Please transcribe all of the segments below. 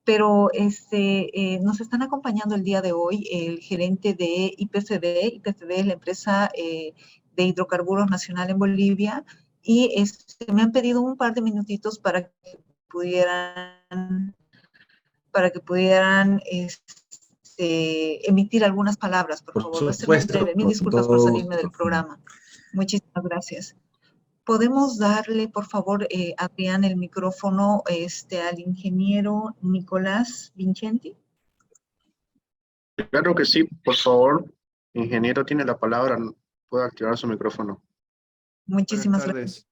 pero nos están acompañando el día de hoy el gerente de IPCD. IPCD es la empresa de hidrocarburos nacional en Bolivia, y me han pedido un par de minutitos para que pudieran emitir algunas palabras, por Por favor. Va a ser muy supuesto, breve. Mil con disculpas por todo salirme del gusto. programa. Muchísimas gracias. ¿Podemos darle, por favor, Adrián, el micrófono al ingeniero Nicolás Vincenti? Claro que sí, por favor. Ingeniero tiene la palabra, puede activar su micrófono. Buenas Muchísimas gracias. tardes.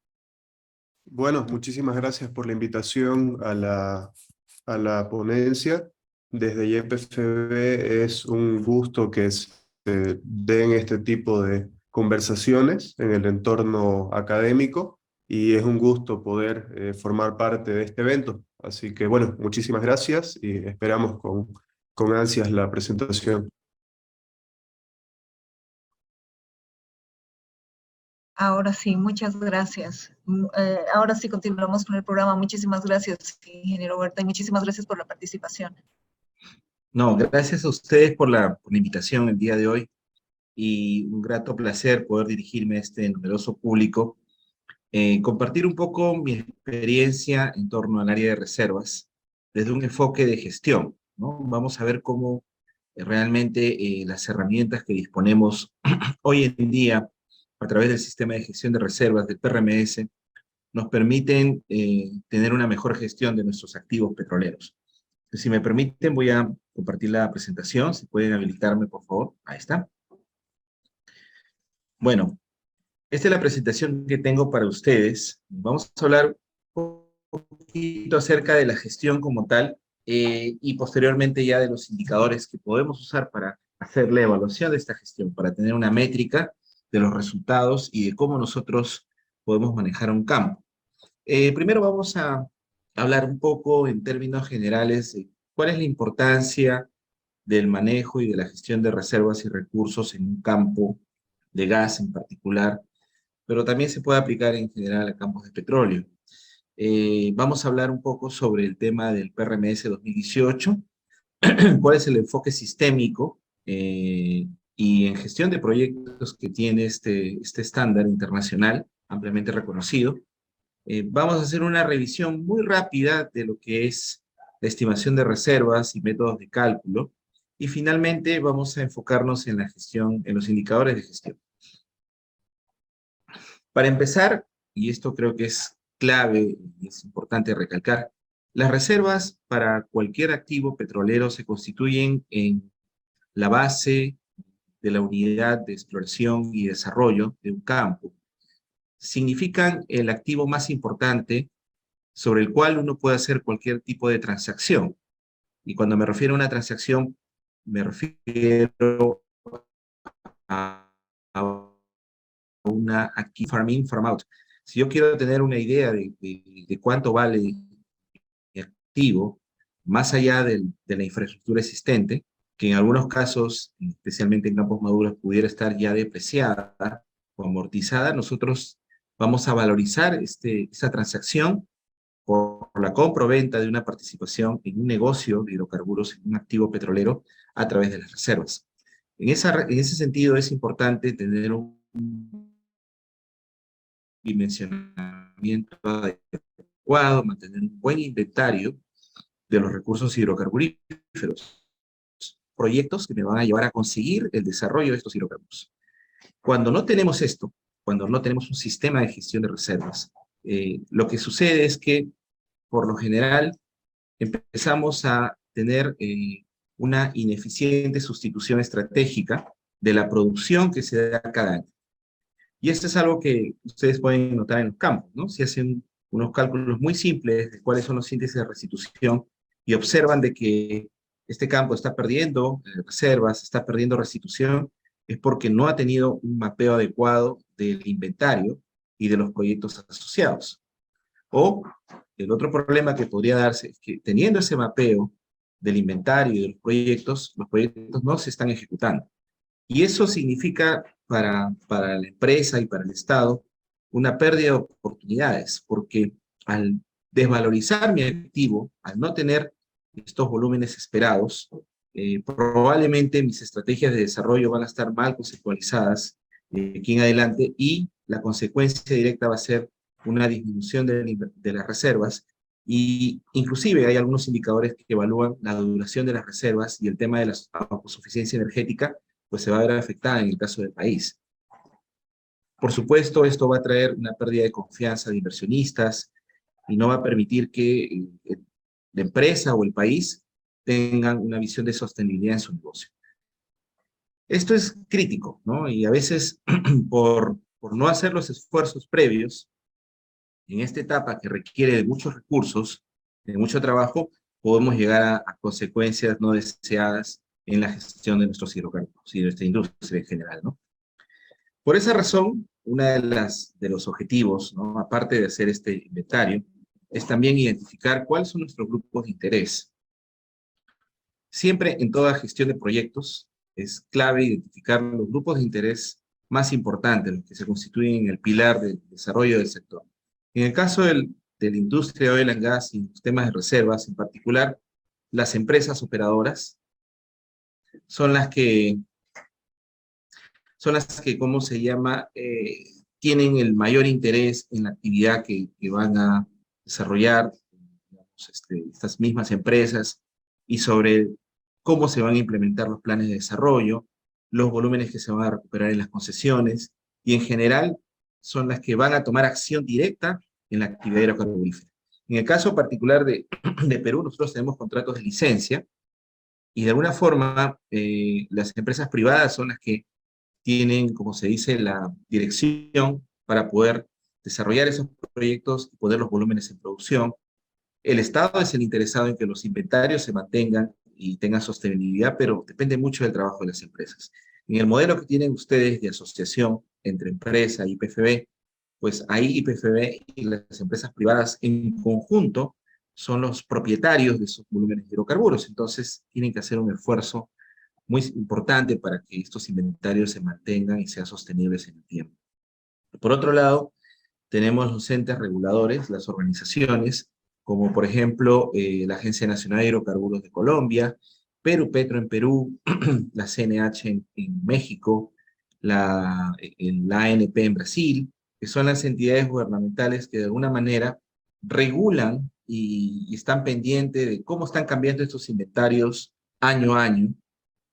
Bueno, muchísimas gracias por la invitación a la ponencia. Desde YPFB es un gusto que se den este tipo de conversaciones en el entorno académico, y es un gusto poder formar parte de este evento. Así que bueno, muchísimas gracias y esperamos con ansias la presentación. Ahora sí, muchas gracias. Ahora sí continuamos con el programa. Muchísimas gracias, ingeniero Huerta, y muchísimas gracias por la participación. No, gracias a ustedes por la invitación el día de hoy, y un grato placer poder dirigirme a este numeroso público, compartir un poco mi experiencia en torno al área de reservas desde un enfoque de gestión, ¿no? Vamos a ver cómo realmente las herramientas que disponemos hoy en día a través del sistema de gestión de reservas del PRMS nos permiten tener una mejor gestión de nuestros activos petroleros. Si me permiten, voy a compartir la presentación. Si pueden habilitarme, por favor. Ahí está. Bueno, esta es la presentación que tengo para ustedes. Vamos a hablar un poquito acerca de la gestión como tal, y posteriormente ya de los indicadores que podemos usar para hacer la evaluación de esta gestión, para tener una métrica de los resultados y de cómo nosotros podemos manejar un campo. Primero vamos a hablar un poco en términos generales de cuál es la importancia del manejo y de la gestión de reservas y recursos en un campo de gas en particular, pero también se puede aplicar en general a campos de petróleo. Vamos a hablar un poco sobre el tema del PRMS 2018, cuál es el enfoque sistémico y en gestión de proyectos que tiene este estándar internacional ampliamente reconocido. Vamos a hacer una revisión muy rápida de lo que es la estimación de reservas y métodos de cálculo, y finalmente vamos a enfocarnos en la gestión, en los indicadores de gestión. Para empezar, y esto creo que es clave y es importante recalcar, las reservas para cualquier activo petrolero se constituyen en la base de la unidad de exploración y desarrollo de un campo. Significan el activo más importante sobre el cual uno puede hacer cualquier tipo de transacción. Y cuando me refiero a una transacción, me refiero a una aquí farm in, farm out. Si yo quiero tener una idea de cuánto vale mi activo, más allá de la infraestructura existente, que en algunos casos, especialmente en campos maduros, pudiera estar ya depreciada o amortizada, nosotros vamos a valorizar esa transacción por la compra o venta de una participación en un negocio de hidrocarburos, en un activo petrolero, a través de las reservas. En ese sentido es importante tener un dimensionamiento adecuado, mantener un buen inventario de los recursos hidrocarburíferos, proyectos que me van a llevar a conseguir el desarrollo de estos hidrocarburos. Cuando no tenemos esto, cuando no tenemos un sistema de gestión de reservas, lo que sucede es que, por lo general, empezamos a tener una ineficiente sustitución estratégica de la producción que se da cada año. Y esto es algo que ustedes pueden notar en los campos, ¿no? Si hacen unos cálculos muy simples de cuáles son los índices de restitución y observan de que este campo está perdiendo reservas, está perdiendo restitución, es porque no ha tenido un mapeo adecuado del inventario y de los proyectos asociados. O el otro problema que podría darse es que, teniendo ese mapeo del inventario y de los proyectos no se están ejecutando. Y eso significa para la empresa y para el Estado una pérdida de oportunidades, porque al desvalorizar mi activo, al no tener estos volúmenes esperados, probablemente mis estrategias de desarrollo van a estar mal conceptualizadas aquí en adelante, y la consecuencia directa va a ser una disminución de las reservas, y inclusive hay algunos indicadores que evalúan la duración de las reservas, y el tema de la autosuficiencia energética pues se va a ver afectada en el caso del país. Por supuesto, esto va a traer una pérdida de confianza de inversionistas y no va a permitir que la empresa o el país tengan una visión de sostenibilidad en su negocio. Esto es crítico, ¿no? Y a veces, por no hacer los esfuerzos previos, en esta etapa que requiere de muchos recursos, de mucho trabajo, podemos llegar a consecuencias no deseadas en la gestión de nuestros hidrocarburos y de nuestra industria en general, ¿no? Por esa razón, uno de los objetivos, ¿no?, aparte de hacer este inventario, es también identificar cuáles son nuestros grupos de interés. Siempre en toda gestión de proyectos es clave identificar los grupos de interés más importantes, los que se constituyen en el pilar del desarrollo del sector. En el caso de la industria de oil and gas y los temas de reservas en particular, las empresas operadoras son las que, ¿cómo se llama?, tienen el mayor interés en la actividad que van a desarrollar, digamos, estas mismas empresas, y sobre cómo se van a implementar los planes de desarrollo, los volúmenes que se van a recuperar en las concesiones, y en general son las que van a tomar acción directa en la actividad hidrocarburífera. En el caso particular de Perú, nosotros tenemos contratos de licencia, y de alguna forma las empresas privadas son las que tienen, como se dice, la dirección para poder desarrollar esos proyectos y poner los volúmenes en producción. El Estado es el interesado en que los inventarios se mantengan y tengan sostenibilidad, pero depende mucho del trabajo de las empresas. En el modelo que tienen ustedes de asociación entre empresa y IPFB, pues ahí IPFB y las empresas privadas en conjunto son los propietarios de esos volúmenes de hidrocarburos, entonces tienen que hacer un esfuerzo muy importante para que estos inventarios se mantengan y sean sostenibles en el tiempo. Por otro lado, tenemos los entes reguladores, las organizaciones, como por ejemplo la Agencia Nacional de Hidrocarburos de Colombia, Perupetro en Perú, la CNH en México, la ANP en Brasil, que son las entidades gubernamentales que de alguna manera regulan y están pendientes de cómo están cambiando estos inventarios año a año,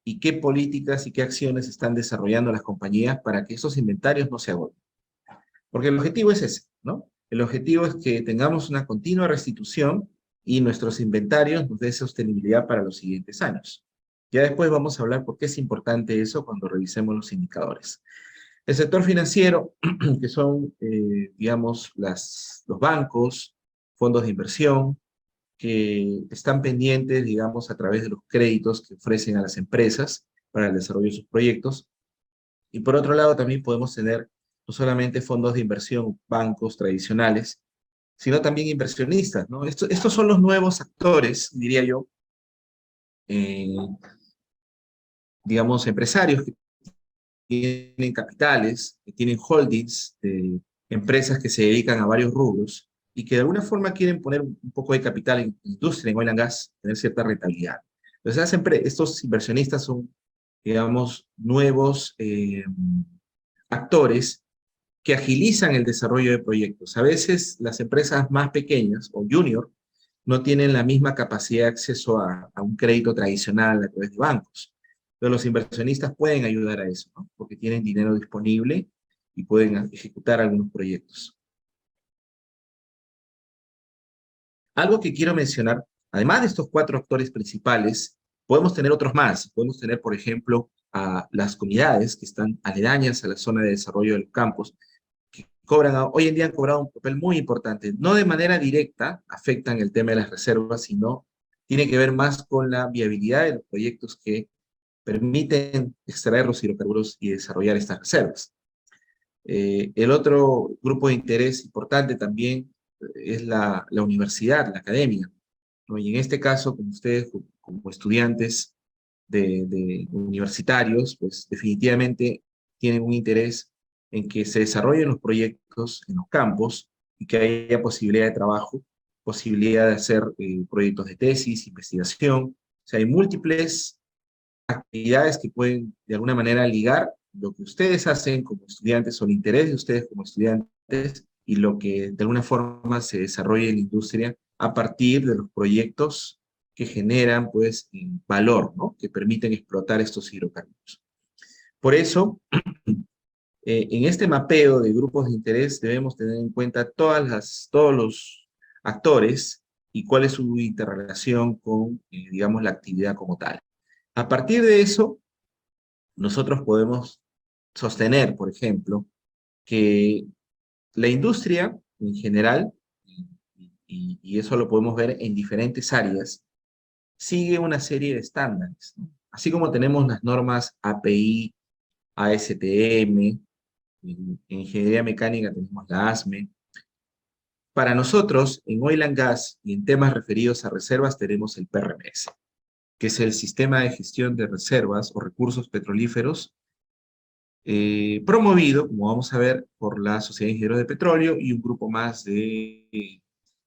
y qué políticas y qué acciones están desarrollando las compañías para que esos inventarios no se agoten. Porque el objetivo es ese, ¿no? El objetivo es que tengamos una continua restitución y nuestros inventarios nos den sostenibilidad para los siguientes años. Ya después vamos a hablar por qué es importante eso cuando revisemos los indicadores. El sector financiero, que son, digamos, los bancos, fondos de inversión, que están pendientes, digamos, a través de los créditos que ofrecen a las empresas para el desarrollo de sus proyectos. Y por otro lado, también podemos tener no solamente fondos de inversión, bancos tradicionales, sino también inversionistas, ¿no? Estos son los nuevos actores, diría yo, digamos, empresarios que tienen capitales, que tienen holdings de empresas que se dedican a varios rubros, y que de alguna forma quieren poner un poco de capital en industria, en oil and gas, tener cierta rentabilidad. Entonces, estos inversionistas son, digamos, nuevos actores que agilizan el desarrollo de proyectos. A veces las empresas más pequeñas o junior no tienen la misma capacidad de acceso a un crédito tradicional a través de bancos. Pero los inversionistas pueden ayudar a eso, ¿no? Porque tienen dinero disponible y pueden ejecutar algunos proyectos. Algo que quiero mencionar, además de estos 4 actores principales, podemos tener otros más. Podemos tener, por ejemplo, a las comunidades que están aledañas a la zona de desarrollo de los campos, que hoy en día han cobrado un papel muy importante. No de manera directa afectan el tema de las reservas, sino tiene que ver más con la viabilidad de los proyectos que permiten extraer los hidrocarburos y desarrollar estas reservas. El otro grupo de interés importante también es la universidad, la academia, ¿no? Y en este caso, como ustedes, como estudiantes universitarios, pues definitivamente tienen un interés en que se desarrollen los proyectos en los campos y que haya posibilidad de trabajo, posibilidad de hacer proyectos de tesis, investigación. O sea, hay múltiples actividades que pueden de alguna manera ligar lo que ustedes hacen como estudiantes o el interés de ustedes como estudiantes y lo que de alguna forma se desarrolla en la industria a partir de los proyectos que generan pues valor, ¿no? Que permiten explotar estos hidrocarburos. Por eso, en este mapeo de grupos de interés debemos tener en cuenta todos los actores y cuál es su interrelación con, digamos, la actividad como tal. A partir de eso, nosotros podemos sostener, por ejemplo, que la industria en general, y eso lo podemos ver en diferentes áreas, sigue una serie de estándares, ¿no? Así como tenemos las normas API, ASTM, en ingeniería mecánica tenemos la ASME. Para nosotros, en Oil and Gas y en temas referidos a reservas, tenemos el PRMS, que es el Sistema de Gestión de Reservas o Recursos Petrolíferos, promovido, como vamos a ver, por la Sociedad de Ingenieros de Petróleo y un grupo más de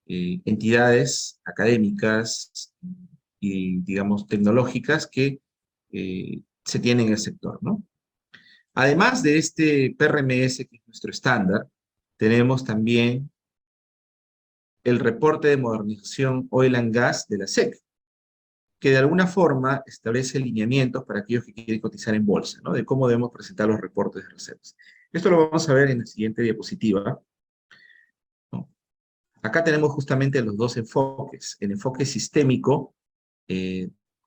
entidades académicas y, digamos, tecnológicas que se tienen en el sector, ¿no? Además de este PRMS, que es nuestro estándar, tenemos también el reporte de modernización Oil and Gas de la SEC, que de alguna forma establece lineamientos para aquellos que quieren cotizar en bolsa, ¿no? De cómo debemos presentar los reportes de reservas. Esto lo vamos a ver en la siguiente diapositiva, ¿no? Acá tenemos justamente los dos enfoques. El enfoque sistémico,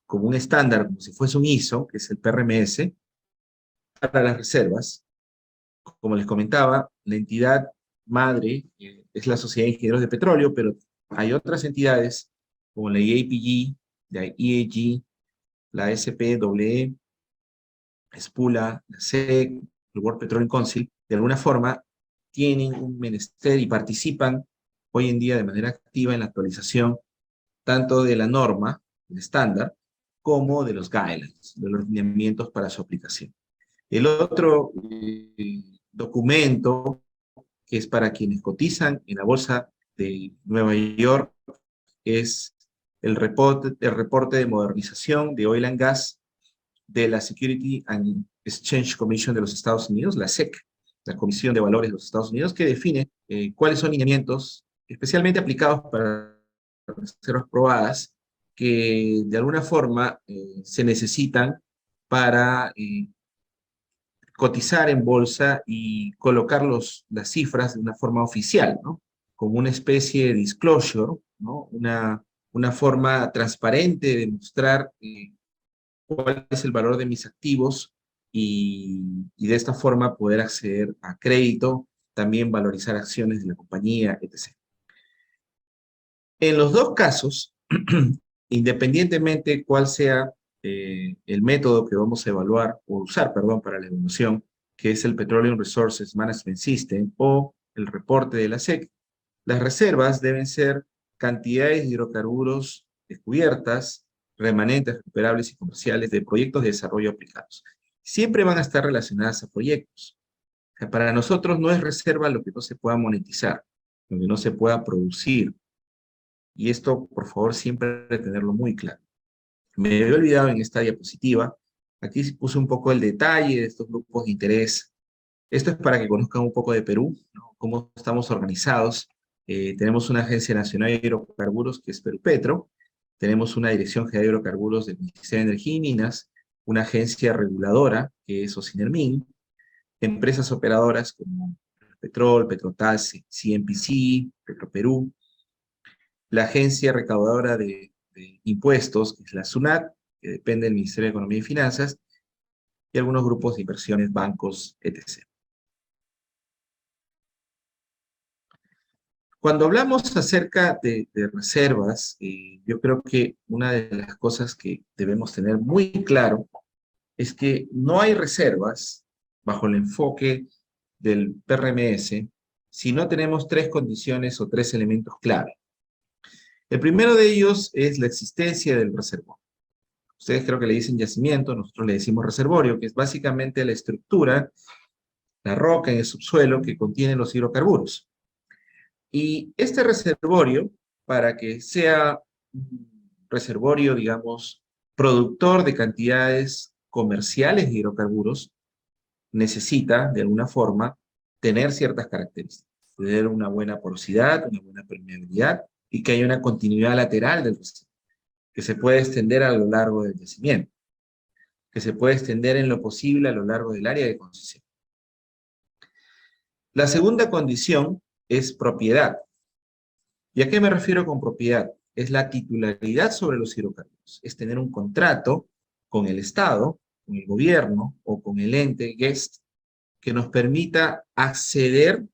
como un estándar, como si fuese un ISO, que es el PRMS, para las reservas. Como les comentaba, la entidad madre es la Sociedad de Ingenieros de Petróleo, pero hay otras entidades como la IAPG, la IAG, la SPWE, SPULA, la SEC, el World Petroleum Council, de alguna forma tienen un menester y participan hoy en día de manera activa en la actualización tanto de la norma, el estándar, como de los guidelines, de los lineamientos para su aplicación. El otro documento, que es para quienes cotizan en la Bolsa de Nueva York, es el reporte de modernización de Oil and Gas de la Security and Exchange Commission de los Estados Unidos, la SEC, la Comisión de Valores de los Estados Unidos, que define cuáles son lineamientos especialmente aplicados para reservas probadas que de alguna forma se necesitan para cotizar en bolsa y colocar las cifras de una forma oficial, ¿no? Como una especie de disclosure, ¿no? Una forma transparente de mostrar cuál es el valor de mis activos y de esta forma poder acceder a crédito, también valorizar acciones de la compañía, etc. En los dos casos, independientemente cuál sea el método que vamos a evaluar, o usar, perdón, para la evaluación, que es el Petroleum Resources Management System o el reporte de la SEC, las reservas deben ser cantidades de hidrocarburos descubiertas, remanentes, recuperables y comerciales de proyectos de desarrollo aplicados. Siempre van a estar relacionadas a proyectos. O sea, para nosotros no es reserva lo que no se pueda monetizar, lo que no se pueda producir. Y esto, por favor, siempre hay que tenerlo muy claro. Me había olvidado en esta diapositiva, aquí puse un poco el detalle de estos grupos de interés. Esto es para que conozcan un poco de Perú, ¿no? Cómo estamos organizados. Tenemos una Agencia Nacional de Hidrocarburos, que es Perupetro. Tenemos una Dirección General de Hidrocarburos del Ministerio de Energía y Minas, una agencia reguladora, que es OCINERMIN, empresas operadoras como Petrol, Petrotas, CNPC, Petroperú, la agencia recaudadora de impuestos, que es la SUNAT, que depende del Ministerio de Economía y Finanzas, y algunos grupos de inversiones, bancos, etc. Cuando hablamos acerca de reservas, yo creo que una de las cosas que debemos tener muy claro es que no hay reservas bajo el enfoque del PRMS si no tenemos tres condiciones o tres elementos clave. El primero de ellos es la existencia del reservorio. Ustedes creo que le dicen yacimiento, nosotros le decimos reservorio, que es básicamente la estructura, la roca en el subsuelo que contiene los hidrocarburos. Y este reservorio para que sea un reservorio, digamos, productor de cantidades comerciales de hidrocarburos, necesita, de alguna forma, tener ciertas características, tener una buena porosidad, una buena permeabilidad, y que haya una continuidad lateral del reservorio, que se puede extender a lo largo del yacimiento, que se puede extender en lo posible a lo largo del área de concesión. La segunda condición es propiedad. ¿Y a qué me refiero con propiedad? Es la titularidad sobre los hidrocarburos. Es tener un contrato con el Estado, con el gobierno o con el ente guest que nos permita acceder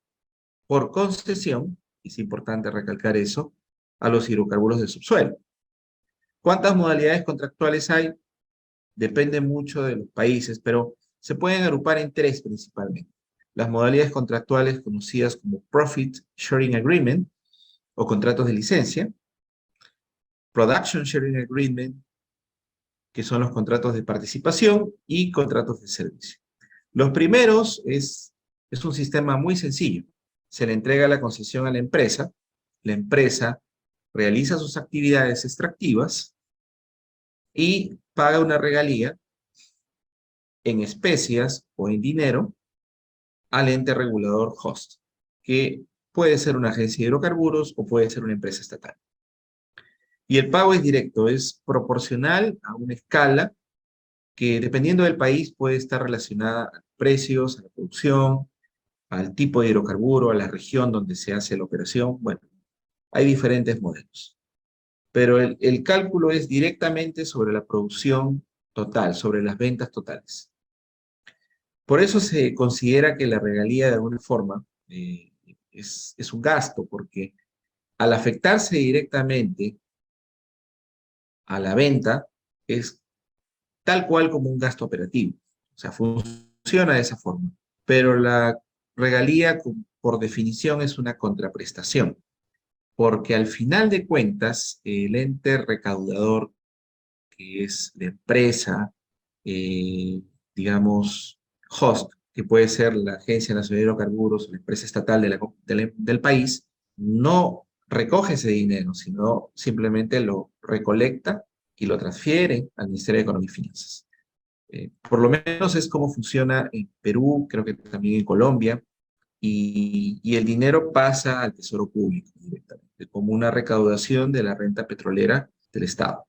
por concesión, y es importante recalcar eso, a los hidrocarburos del subsuelo. ¿Cuántas modalidades contractuales hay? Depende mucho de los países, pero se pueden agrupar en tres principalmente. Las modalidades contractuales conocidas como Profit Sharing Agreement o contratos de licencia, Production Sharing Agreement, que son los contratos de participación, y contratos de servicio. Los primeros es un sistema muy sencillo. Se le entrega la concesión a la empresa realiza sus actividades extractivas y paga una regalía en especias o en dinero al ente regulador host, que puede ser una agencia de hidrocarburos o puede ser una empresa estatal. Y el pago es directo, es proporcional a una escala que dependiendo del país puede estar relacionada a precios, a la producción, al tipo de hidrocarburo, a la región donde se hace la operación. Bueno, hay diferentes modelos. Pero el cálculo es directamente sobre la producción total, sobre las ventas totales. Por eso se considera que la regalía de alguna forma es un gasto, porque al afectarse directamente a la venta, es tal cual como un gasto operativo. O sea, funciona de esa forma. Pero la regalía, por definición, es una contraprestación, porque al final de cuentas, el ente recaudador, que es la empresa, digamos, host, que puede ser la Agencia Nacional de Hidrocarburos o la empresa estatal del país, no recoge ese dinero, sino simplemente lo recolecta y lo transfiere al Ministerio de Economía y Finanzas. Por lo menos es como funciona en Perú, creo que también en Colombia, y el dinero pasa al Tesoro Público directamente, como una recaudación de la renta petrolera del Estado.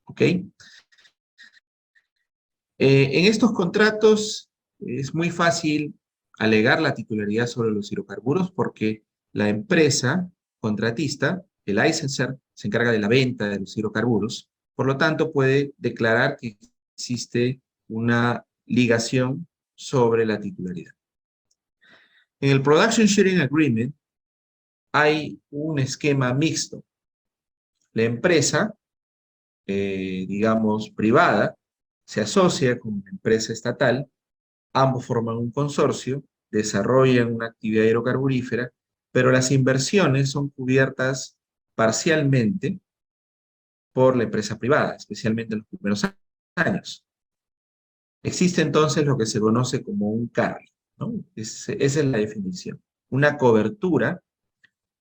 ¿Ok? En estos contratos es muy fácil alegar la titularidad sobre los hidrocarburos porque la empresa contratista, el licenser, se encarga de la venta de los hidrocarburos, por lo tanto puede declarar que existe una ligación sobre la titularidad. En el Production Sharing Agreement hay un esquema mixto. La empresa, digamos, privada, se asocia con una empresa estatal, ambos forman un consorcio, desarrollan una actividad hidrocarburífera, pero las inversiones son cubiertas parcialmente por la empresa privada, especialmente en los primeros años. Existe entonces lo que se conoce como un carry, ¿no? Esa es la definición. Una cobertura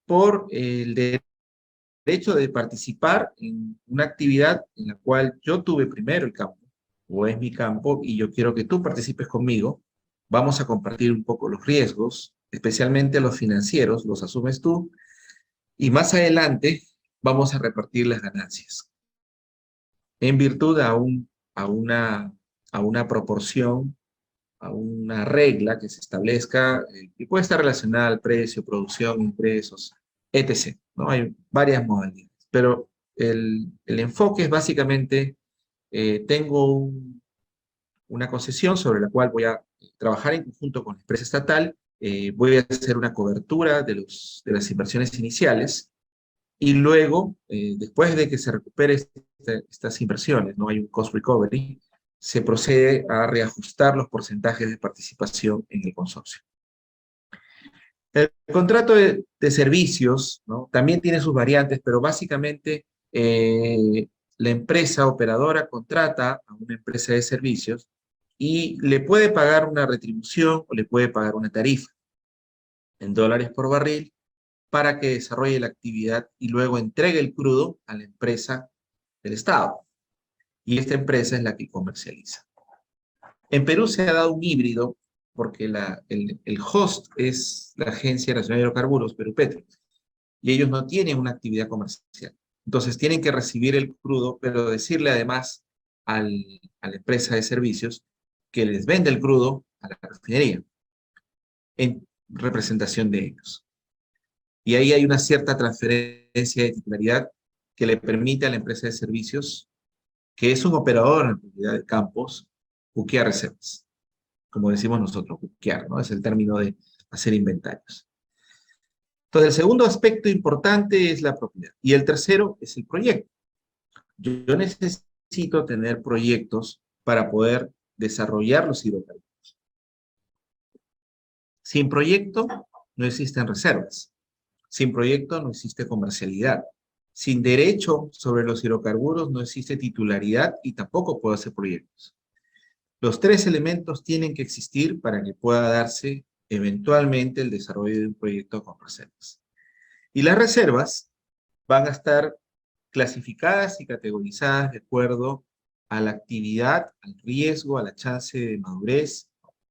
por el derecho de participar en una actividad en la cual yo tuve primero el campo, o es mi campo, y yo quiero que tú participes conmigo. Vamos a compartir un poco los riesgos, especialmente los financieros, los asumes tú, y más adelante vamos a repartir las ganancias, en virtud a una proporción, a una regla que se establezca, que puede estar relacionada al precio, producción, ingresos, etc. ¿No? Hay varias modalidades, pero el enfoque es básicamente, tengo una concesión sobre la cual voy a trabajar en conjunto con la empresa estatal, voy a hacer una cobertura de las inversiones iniciales, y luego, después de que se recupere estas inversiones, no hay un cost recovery, se procede a reajustar los porcentajes de participación en el consorcio. El contrato de servicios, ¿no? También tiene sus variantes, pero básicamente la empresa operadora contrata a una empresa de servicios y le puede pagar una retribución o le puede pagar una tarifa en dólares por barril para que desarrolle la actividad y luego entregue el crudo a la empresa del Estado. Y esta empresa es la que comercializa. En Perú se ha dado un híbrido porque el host es la Agencia Nacional de Hidrocarburos, Perupetro, y ellos no tienen una actividad comercial. Entonces tienen que recibir el crudo, pero decirle además a la empresa de servicios que les vende el crudo a la refinería en representación de ellos. Y ahí hay una cierta transferencia de titularidad que le permite a la empresa de servicios, que es un operador en realidad de campos, buquear reservas. Como decimos nosotros, buquear, ¿no? Es el término de hacer inventarios. Entonces, el segundo aspecto importante es la propiedad. Y el tercero es el proyecto. Yo necesito tener proyectos para poder desarrollar los hidrocarburos. Sin proyecto no existen reservas. Sin proyecto no existe comercialidad. Sin derecho sobre los hidrocarburos no existe titularidad y tampoco puedo hacer proyectos. Los tres elementos tienen que existir para que pueda darse eventualmente el desarrollo de un proyecto con reservas. Y las reservas van a estar clasificadas y categorizadas de acuerdo a la actividad, al riesgo, a la chance de madurez,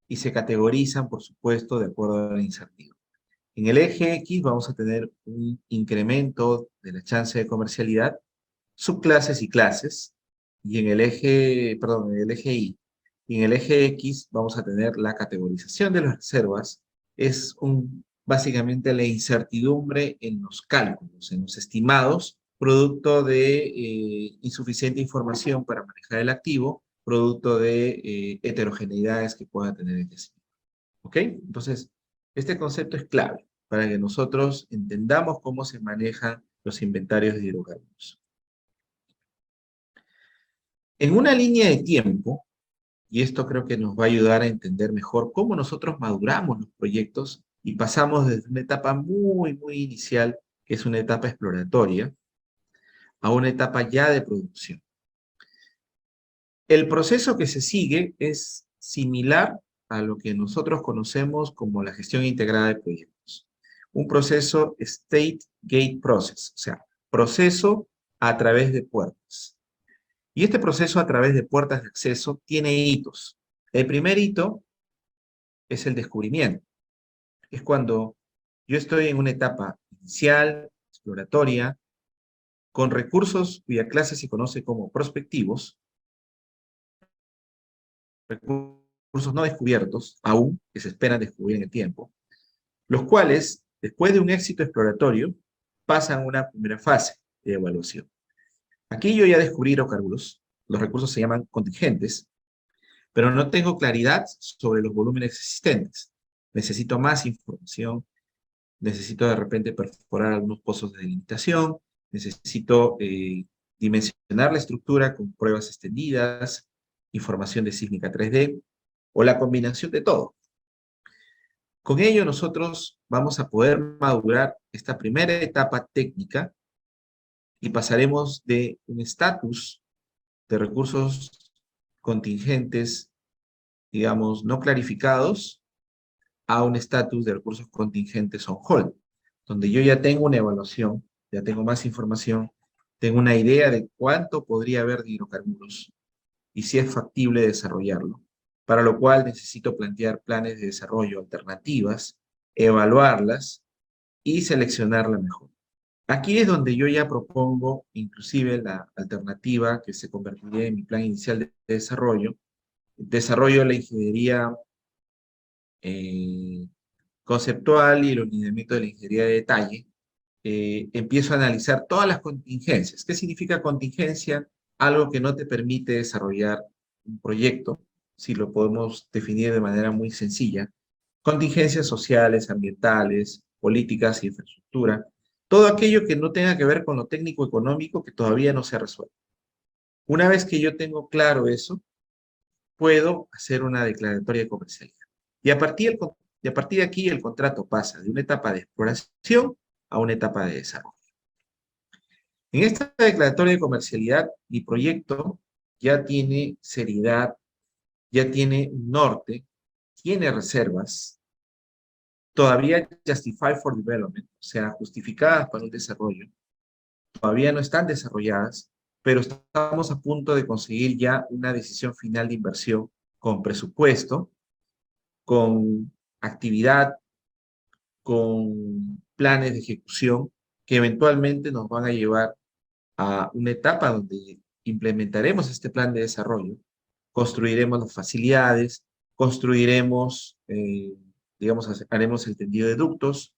y se categorizan, por supuesto, de acuerdo a la incertidumbre. En el eje X vamos a tener un incremento de la chance de comercialidad, subclases y clases, y en el eje, perdón, en el eje Y, y en el eje X vamos a tener la categorización de las reservas, es básicamente la incertidumbre en los cálculos, en los estimados, producto de insuficiente información para manejar el activo, producto de heterogeneidades que pueda tener el yacimiento. ¿Ok? Entonces, este concepto es clave para que nosotros entendamos cómo se manejan los inventarios de hidrocarburos. En una línea de tiempo, y esto creo que nos va a ayudar a entender mejor cómo nosotros maduramos los proyectos y pasamos desde una etapa muy, muy inicial, que es una etapa exploratoria, a una etapa ya de producción. El proceso que se sigue es similar a lo que nosotros conocemos como la gestión integrada de proyectos. Un proceso State Gate Process, o sea, proceso a través de puertas. Y este proceso a través de puertas de acceso tiene hitos. El primer hito es el descubrimiento. Es cuando yo estoy en una etapa inicial, exploratoria, con recursos cuya clase se conoce como prospectivos, recursos no descubiertos aún, que se esperan descubrir en el tiempo, los cuales, después de un éxito exploratorio, pasan a una primera fase de evaluación. Aquí yo ya descubrí hidrocarburos, los recursos se llaman contingentes, pero no tengo claridad sobre los volúmenes existentes. Necesito más información, necesito de repente perforar algunos pozos de delimitación, necesito dimensionar la estructura con pruebas extendidas, información de sísmica 3D, o la combinación de todo. Con ello nosotros vamos a poder madurar esta primera etapa técnica y pasaremos de un estatus de recursos contingentes, digamos, no clarificados, a un estatus de recursos contingentes on hold, donde yo ya tengo una evaluación, ya tengo más información, tengo una idea de cuánto podría haber de hidrocarburos y si es factible desarrollarlo, para lo cual necesito plantear planes de desarrollo, alternativas, evaluarlas y seleccionar la mejor. Aquí es donde yo ya propongo inclusive la alternativa que se convertiría en mi plan inicial de desarrollo. Desarrollo la ingeniería conceptual y el lineamiento de la ingeniería de detalle. Empiezo a analizar todas las contingencias. ¿Qué significa contingencia? Algo que no te permite desarrollar un proyecto, si lo podemos definir de manera muy sencilla. Contingencias sociales, ambientales, políticas y infraestructura. Todo aquello que no tenga que ver con lo técnico-económico que todavía no se ha resuelto. Una vez que yo tengo claro eso, puedo hacer una declaratoria de comercialidad. Y a partir de aquí el contrato pasa de una etapa de exploración a una etapa de desarrollo. En esta declaratoria de comercialidad, mi proyecto ya tiene seriedad, ya tiene norte, tiene reservas. todavía justified for development, o sea, justificadas para un desarrollo, todavía no están desarrolladas, pero estamos a punto de conseguir ya una decisión final de inversión con presupuesto, con actividad, con planes de ejecución que eventualmente nos van a llevar a una etapa donde implementaremos este plan de desarrollo, construiremos las facilidades, construiremos, digamos, haremos el tendido de ductos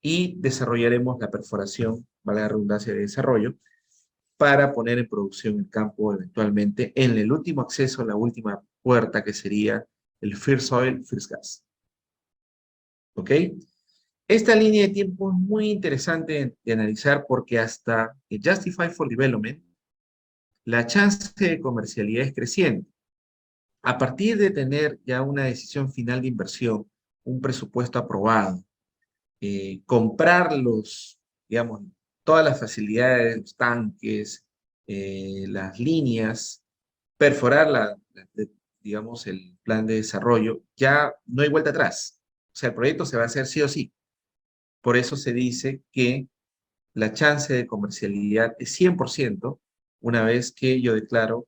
y desarrollaremos la perforación, valga la redundancia, de desarrollo, para poner en producción el campo eventualmente en el último acceso, la última puerta que sería el First Oil, First Gas. ¿Ok? Esta línea de tiempo es muy interesante de analizar porque hasta el Justified for Development, la chance de comercialidad es creciente. A partir de tener ya una decisión final de inversión, un presupuesto aprobado, comprar digamos, todas las facilidades, los tanques, las líneas, perforar digamos, el plan de desarrollo, ya no hay vuelta atrás. O sea, el proyecto se va a hacer sí o sí. Por eso se dice que la chance de comercialidad es 100% una vez que yo declaro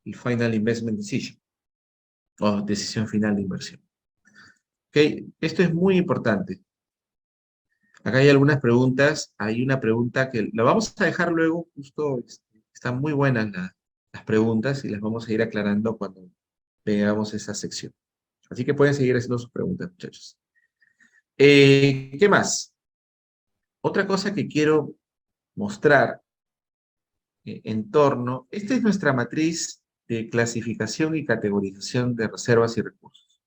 el Final Investment Decision o decisión final de inversión. ¿Ok? Esto es muy importante. Acá hay algunas preguntas. Hay una pregunta que la vamos a dejar luego, justo están muy buenas las preguntas y las vamos a ir aclarando cuando veamos esa sección. Así que pueden seguir haciendo sus preguntas, muchachos. ¿Qué más? Otra cosa que quiero mostrar en torno, esta es nuestra matriz de clasificación y categorización de reservas y recursos.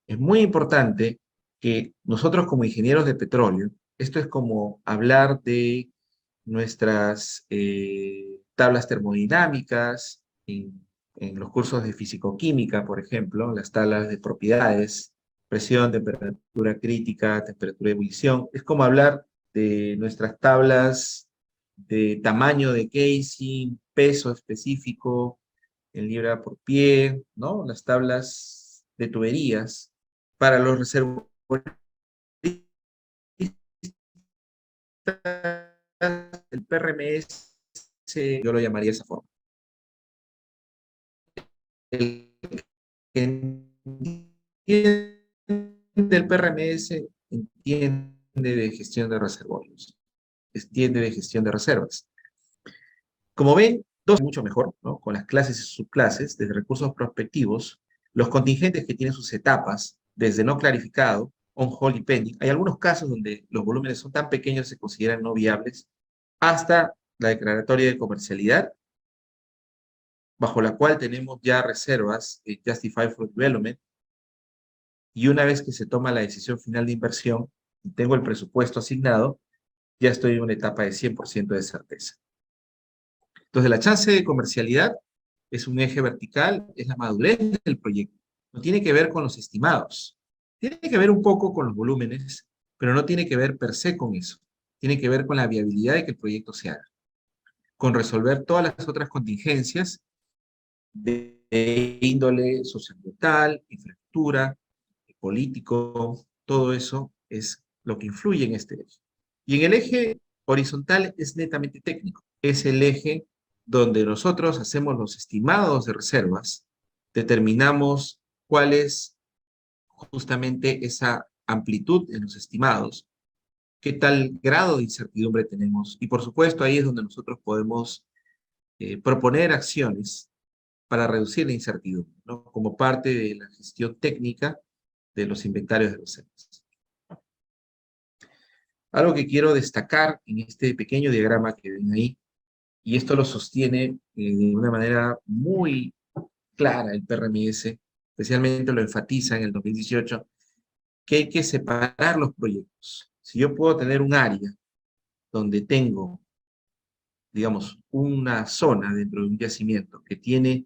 Es muy importante que nosotros como ingenieros de petróleo, esto es como hablar de nuestras tablas termodinámicas en los cursos de fisicoquímica, por ejemplo, las tablas de propiedades, presión, temperatura crítica, temperatura de ebullición. Es como hablar de nuestras tablas de tamaño de casing, peso específico, en libra por pie, ¿no? Las tablas de tuberías para los reservorios, el PRMS, yo lo llamaría de esa forma. El que entiende el PRMS entiende de gestión de reservorios, entiende de gestión de reservas. Como ven, dos es mucho mejor, ¿no? Con las clases y subclases, desde recursos prospectivos, los contingentes que tienen sus etapas, desde no clarificado, on hold y pending. Hay algunos casos donde los volúmenes son tan pequeños que se consideran no viables, hasta la declaratoria de comercialidad, bajo la cual tenemos ya reservas Justified for Development, y una vez que se toma la decisión final de inversión y tengo el presupuesto asignado, ya estoy en una etapa de 100% de certeza. Entonces, la chance de comercialidad es un eje vertical, es la madurez del proyecto. No tiene que ver con los estimados. Tiene que ver un poco con los volúmenes, pero no tiene que ver per se con eso. Tiene que ver con la viabilidad de que el proyecto se haga. Con resolver todas las otras contingencias de índole socioambiental, infraestructura, político, todo eso es lo que influye en este eje. Y en el eje horizontal es netamente técnico. Es el eje donde nosotros hacemos los estimados de reservas, determinamos cuál es justamente esa amplitud en los estimados, qué tal grado de incertidumbre tenemos, y por supuesto ahí es donde nosotros podemos proponer acciones para reducir la incertidumbre, ¿no? Como parte de la gestión técnica de los inventarios de reservas. Algo que quiero destacar en este pequeño diagrama que ven ahí, y esto lo sostiene de una manera muy clara el PRMS, especialmente lo enfatiza en el 2018, que hay que separar los proyectos. Si yo puedo tener un área donde tengo, digamos, una zona dentro de un yacimiento que tiene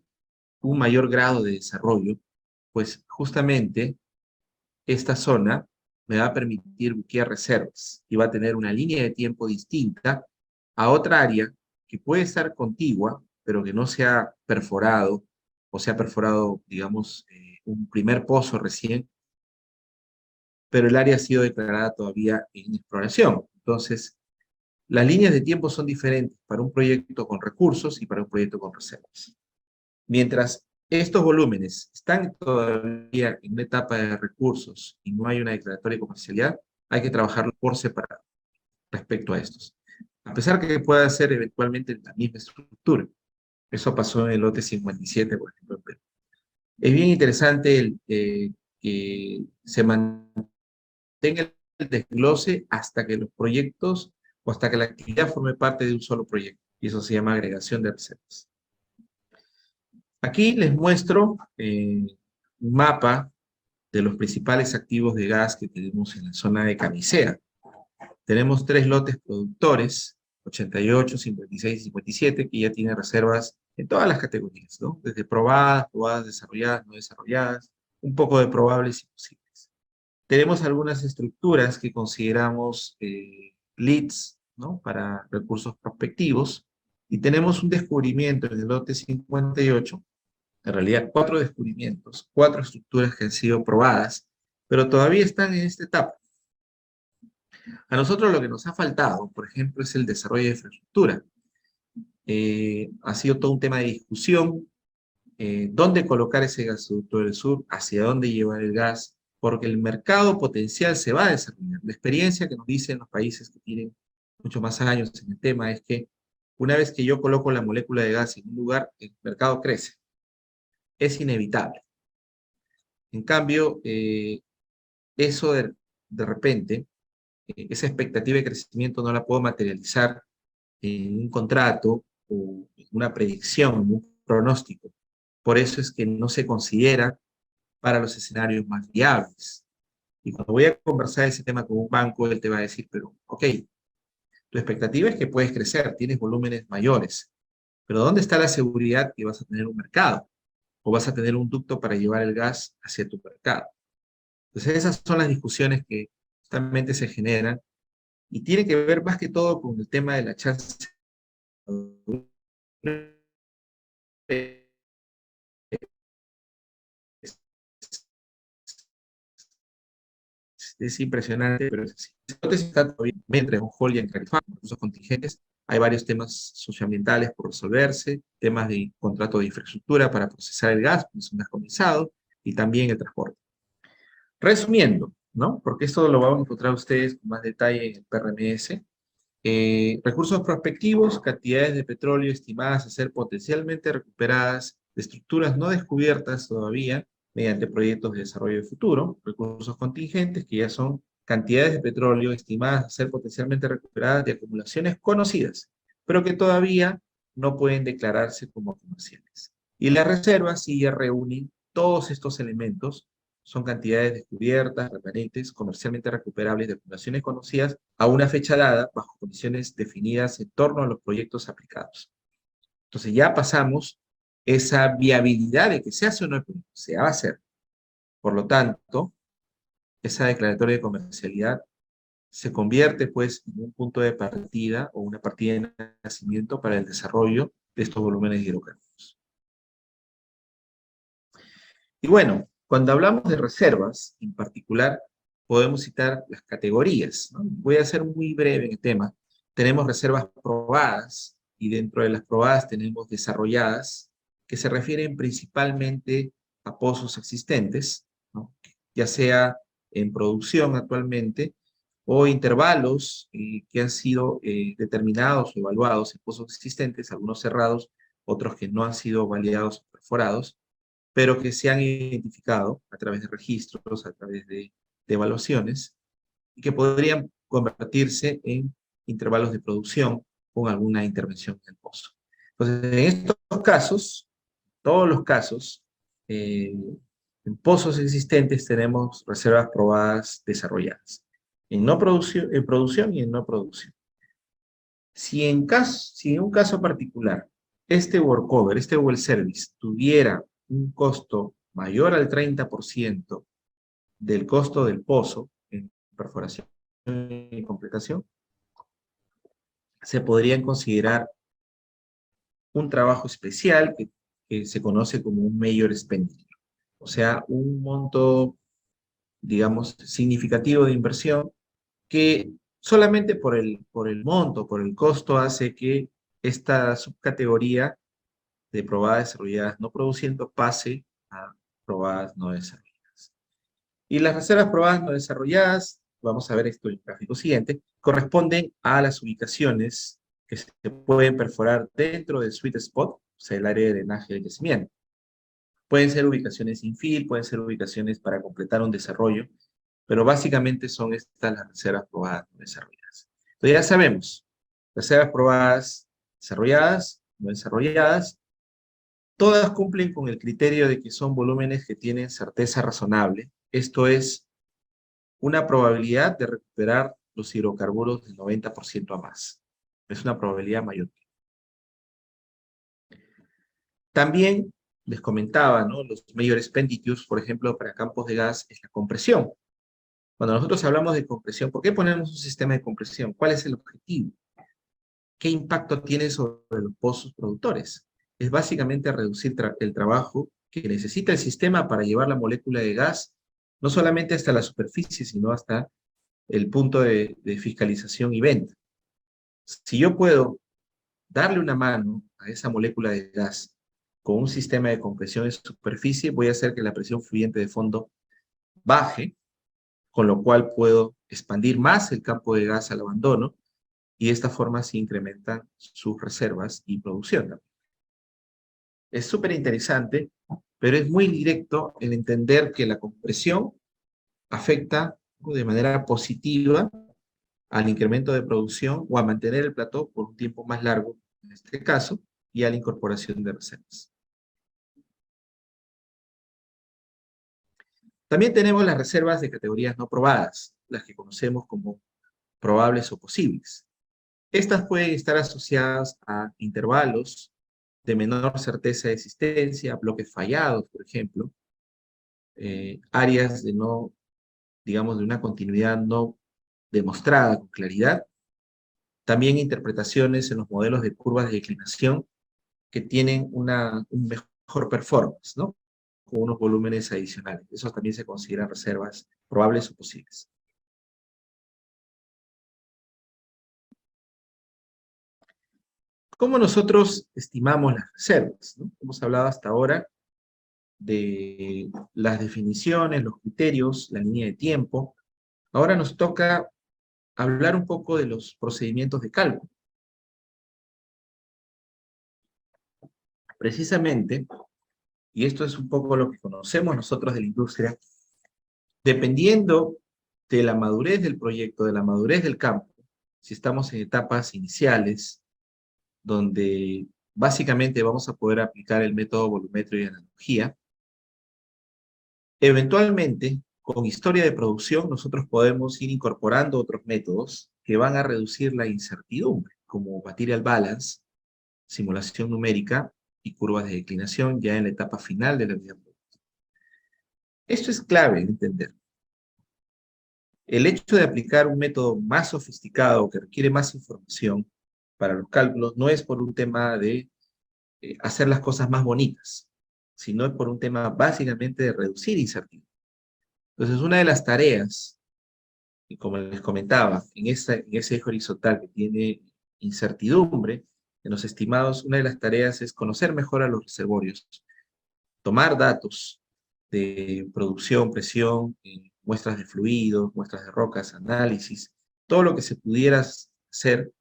un mayor grado de desarrollo, pues justamente esta zona me va a permitir buquear reservas y va a tener una línea de tiempo distinta a otra área que puede estar contigua, pero que no se ha perforado, o se ha perforado, digamos, un primer pozo recién, pero el área ha sido declarada todavía en exploración. Entonces, las líneas de tiempo son diferentes para un proyecto con recursos y para un proyecto con reservas. Mientras estos volúmenes están todavía en una etapa de recursos y no hay una declaratoria de comercialidad, hay que trabajarlo por separado respecto a estos. A pesar que pueda ser eventualmente la misma estructura. Eso pasó en el lote 57, por ejemplo, en Perú. Es bien interesante que se mantenga el desglose hasta que los proyectos o hasta que la actividad forme parte de un solo proyecto. Y eso se llama agregación de reservas. Aquí les muestro un mapa de los principales activos de gas que tenemos en la zona de Camisea. Tenemos 3 lotes productores, 88, 56 y 57, que ya tienen reservas en todas las categorías, ¿no? Desde probadas, desarrolladas, no desarrolladas, un poco de probables y posibles. Tenemos algunas estructuras que consideramos leads, ¿no? Para recursos prospectivos, y tenemos un descubrimiento en el lote 58, en realidad 4 descubrimientos, 4 estructuras que han sido probadas, pero todavía están en esta etapa. A nosotros lo que nos ha faltado, por ejemplo, es el desarrollo de infraestructura. Ha sido todo un tema de discusión, dónde colocar ese gasoducto del sur, hacia dónde llevar el gas, porque el mercado potencial se va a desarrollar. La experiencia que nos dicen los países que tienen mucho más años en el tema es que una vez que yo coloco la molécula de gas en un lugar, el mercado crece. Es inevitable. En cambio, eso de repente, esa expectativa de crecimiento no la puedo materializar en un contrato o en una predicción, en un pronóstico. Por eso es que no se considera para los escenarios más viables. Y cuando voy a conversar ese tema con un banco, él te va a decir, pero, ok, tu expectativa es que puedes crecer, tienes volúmenes mayores, pero ¿dónde está la seguridad que vas a tener un mercado? O vas a tener un ducto para llevar el gas hacia tu mercado. Entonces esas son las discusiones que justamente se generan y tiene que ver más que todo con el tema de la chance es impresionante, pero es así. Está todavía entre un hall y en Carifán, recursos contingentes. Hay varios temas socioambientales por resolverse, temas de contrato de infraestructura para procesar el gas, que es un descomisado, y también el transporte. Resumiendo, ¿no? Porque esto lo van a encontrar ustedes con más detalle en el PRMS. Recursos prospectivos, cantidades de petróleo estimadas a ser potencialmente recuperadas de estructuras no descubiertas todavía mediante proyectos de desarrollo de futuro, recursos contingentes, que ya son cantidades de petróleo estimadas a ser potencialmente recuperadas de acumulaciones conocidas, pero que todavía no pueden declararse como comerciales. Y las reservas sí ya reúnen todos estos elementos, son cantidades descubiertas, remanentes, comercialmente recuperables de acumulaciones conocidas a una fecha dada bajo condiciones definidas en torno a los proyectos aplicados. Entonces ya pasamos esa viabilidad de que se hace o no, se va a hacer. Por lo tanto, esa declaratoria de comercialidad se convierte pues en un punto de partida o una partida de nacimiento para el desarrollo de estos volúmenes de hidrocarburos. Y bueno, cuando hablamos de reservas, en particular, podemos citar las categorías, ¿no? Voy a ser muy breve en el tema. Tenemos reservas probadas, y dentro de las probadas tenemos desarrolladas, que se refieren principalmente a pozos existentes, ¿no? Ya sea en producción actualmente, o intervalos que han sido determinados o evaluados en pozos existentes, algunos cerrados, otros que no han sido validados o perforados, pero que se han identificado a través de registros, a través de evaluaciones, y que podrían convertirse en intervalos de producción con alguna intervención en el pozo. Entonces, en estos casos, todos los casos, en pozos existentes tenemos reservas probadas desarrolladas, en producción y en no producción. Si en un caso particular, este workover, este well service, tuviera un costo mayor al 30% del costo del pozo en perforación y completación, se podrían considerar un trabajo especial que se conoce como un major expenditure, o sea, un monto digamos, significativo de inversión que solamente por el monto, por el costo, hace que esta subcategoría de probadas desarrolladas no produciendo pase a probadas no desarrolladas. Y las reservas probadas no desarrolladas, vamos a ver esto en el gráfico siguiente, corresponden a las ubicaciones que se pueden perforar dentro del sweet spot, o sea, el área de drenaje del yacimiento. Pueden ser ubicaciones infill, pueden ser ubicaciones para completar un desarrollo, pero básicamente son estas las reservas probadas no desarrolladas. Entonces ya sabemos, reservas probadas desarrolladas, no desarrolladas, todas cumplen con el criterio de que son volúmenes que tienen certeza razonable, esto es, una probabilidad de recuperar los hidrocarburos del 90% a más. Es una probabilidad mayor. También les comentaba, ¿no? Los mayor expenditures, por ejemplo, para campos de gas, es la compresión. Cuando nosotros hablamos de compresión, ¿por qué ponemos un sistema de compresión? ¿Cuál es el objetivo? ¿Qué impacto tiene sobre los pozos productores? Es básicamente reducir el trabajo que necesita el sistema para llevar la molécula de gas, no solamente hasta la superficie, sino hasta el punto de fiscalización y venta. Si yo puedo darle una mano a esa molécula de gas con un sistema de compresión en superficie, voy a hacer que la presión fluyente de fondo baje, con lo cual puedo expandir más el campo de gas al abandono, y de esta forma se incrementan sus reservas y producción. Es súper interesante, pero es muy directo en entender que la compresión afecta de manera positiva al incremento de producción o a mantener el plató por un tiempo más largo, en este caso, y a la incorporación de reservas. También tenemos las reservas de categorías no probadas, las que conocemos como probables o posibles. Estas pueden estar asociadas a intervalos de menor certeza de existencia, bloques fallados, por ejemplo, áreas de no, digamos, de una continuidad no demostrada con claridad, también interpretaciones en los modelos de curvas de declinación que tienen un mejor performance, ¿no? Con unos volúmenes adicionales. Eso también se consideran reservas probables o posibles. ¿Cómo nosotros estimamos las reservas, ¿no? Hemos hablado hasta ahora de las definiciones, los criterios, la línea de tiempo. Ahora nos toca hablar un poco de los procedimientos de cálculo. Precisamente, y esto es un poco lo que conocemos nosotros de la industria, dependiendo de la madurez del proyecto, de la madurez del campo, si estamos en etapas iniciales, donde básicamente vamos a poder aplicar el método volumétrico y analogía, eventualmente, con historia de producción, nosotros podemos ir incorporando otros métodos que van a reducir la incertidumbre, como material balance, simulación numérica y curvas de declinación ya en la etapa final de la vida productiva. Esto es clave en entender. El hecho de aplicar un método más sofisticado que requiere más información para los cálculos no es por un tema de hacer las cosas más bonitas, sino es por un tema básicamente de reducir incertidumbre. Entonces, una de las tareas, y como les comentaba, en ese eje horizontal que tiene incertidumbre, en los estimados, una de las tareas es conocer mejor a los reservorios, tomar datos de producción, presión, muestras de fluidos, muestras de rocas, análisis, todo lo que se pudiera hacer,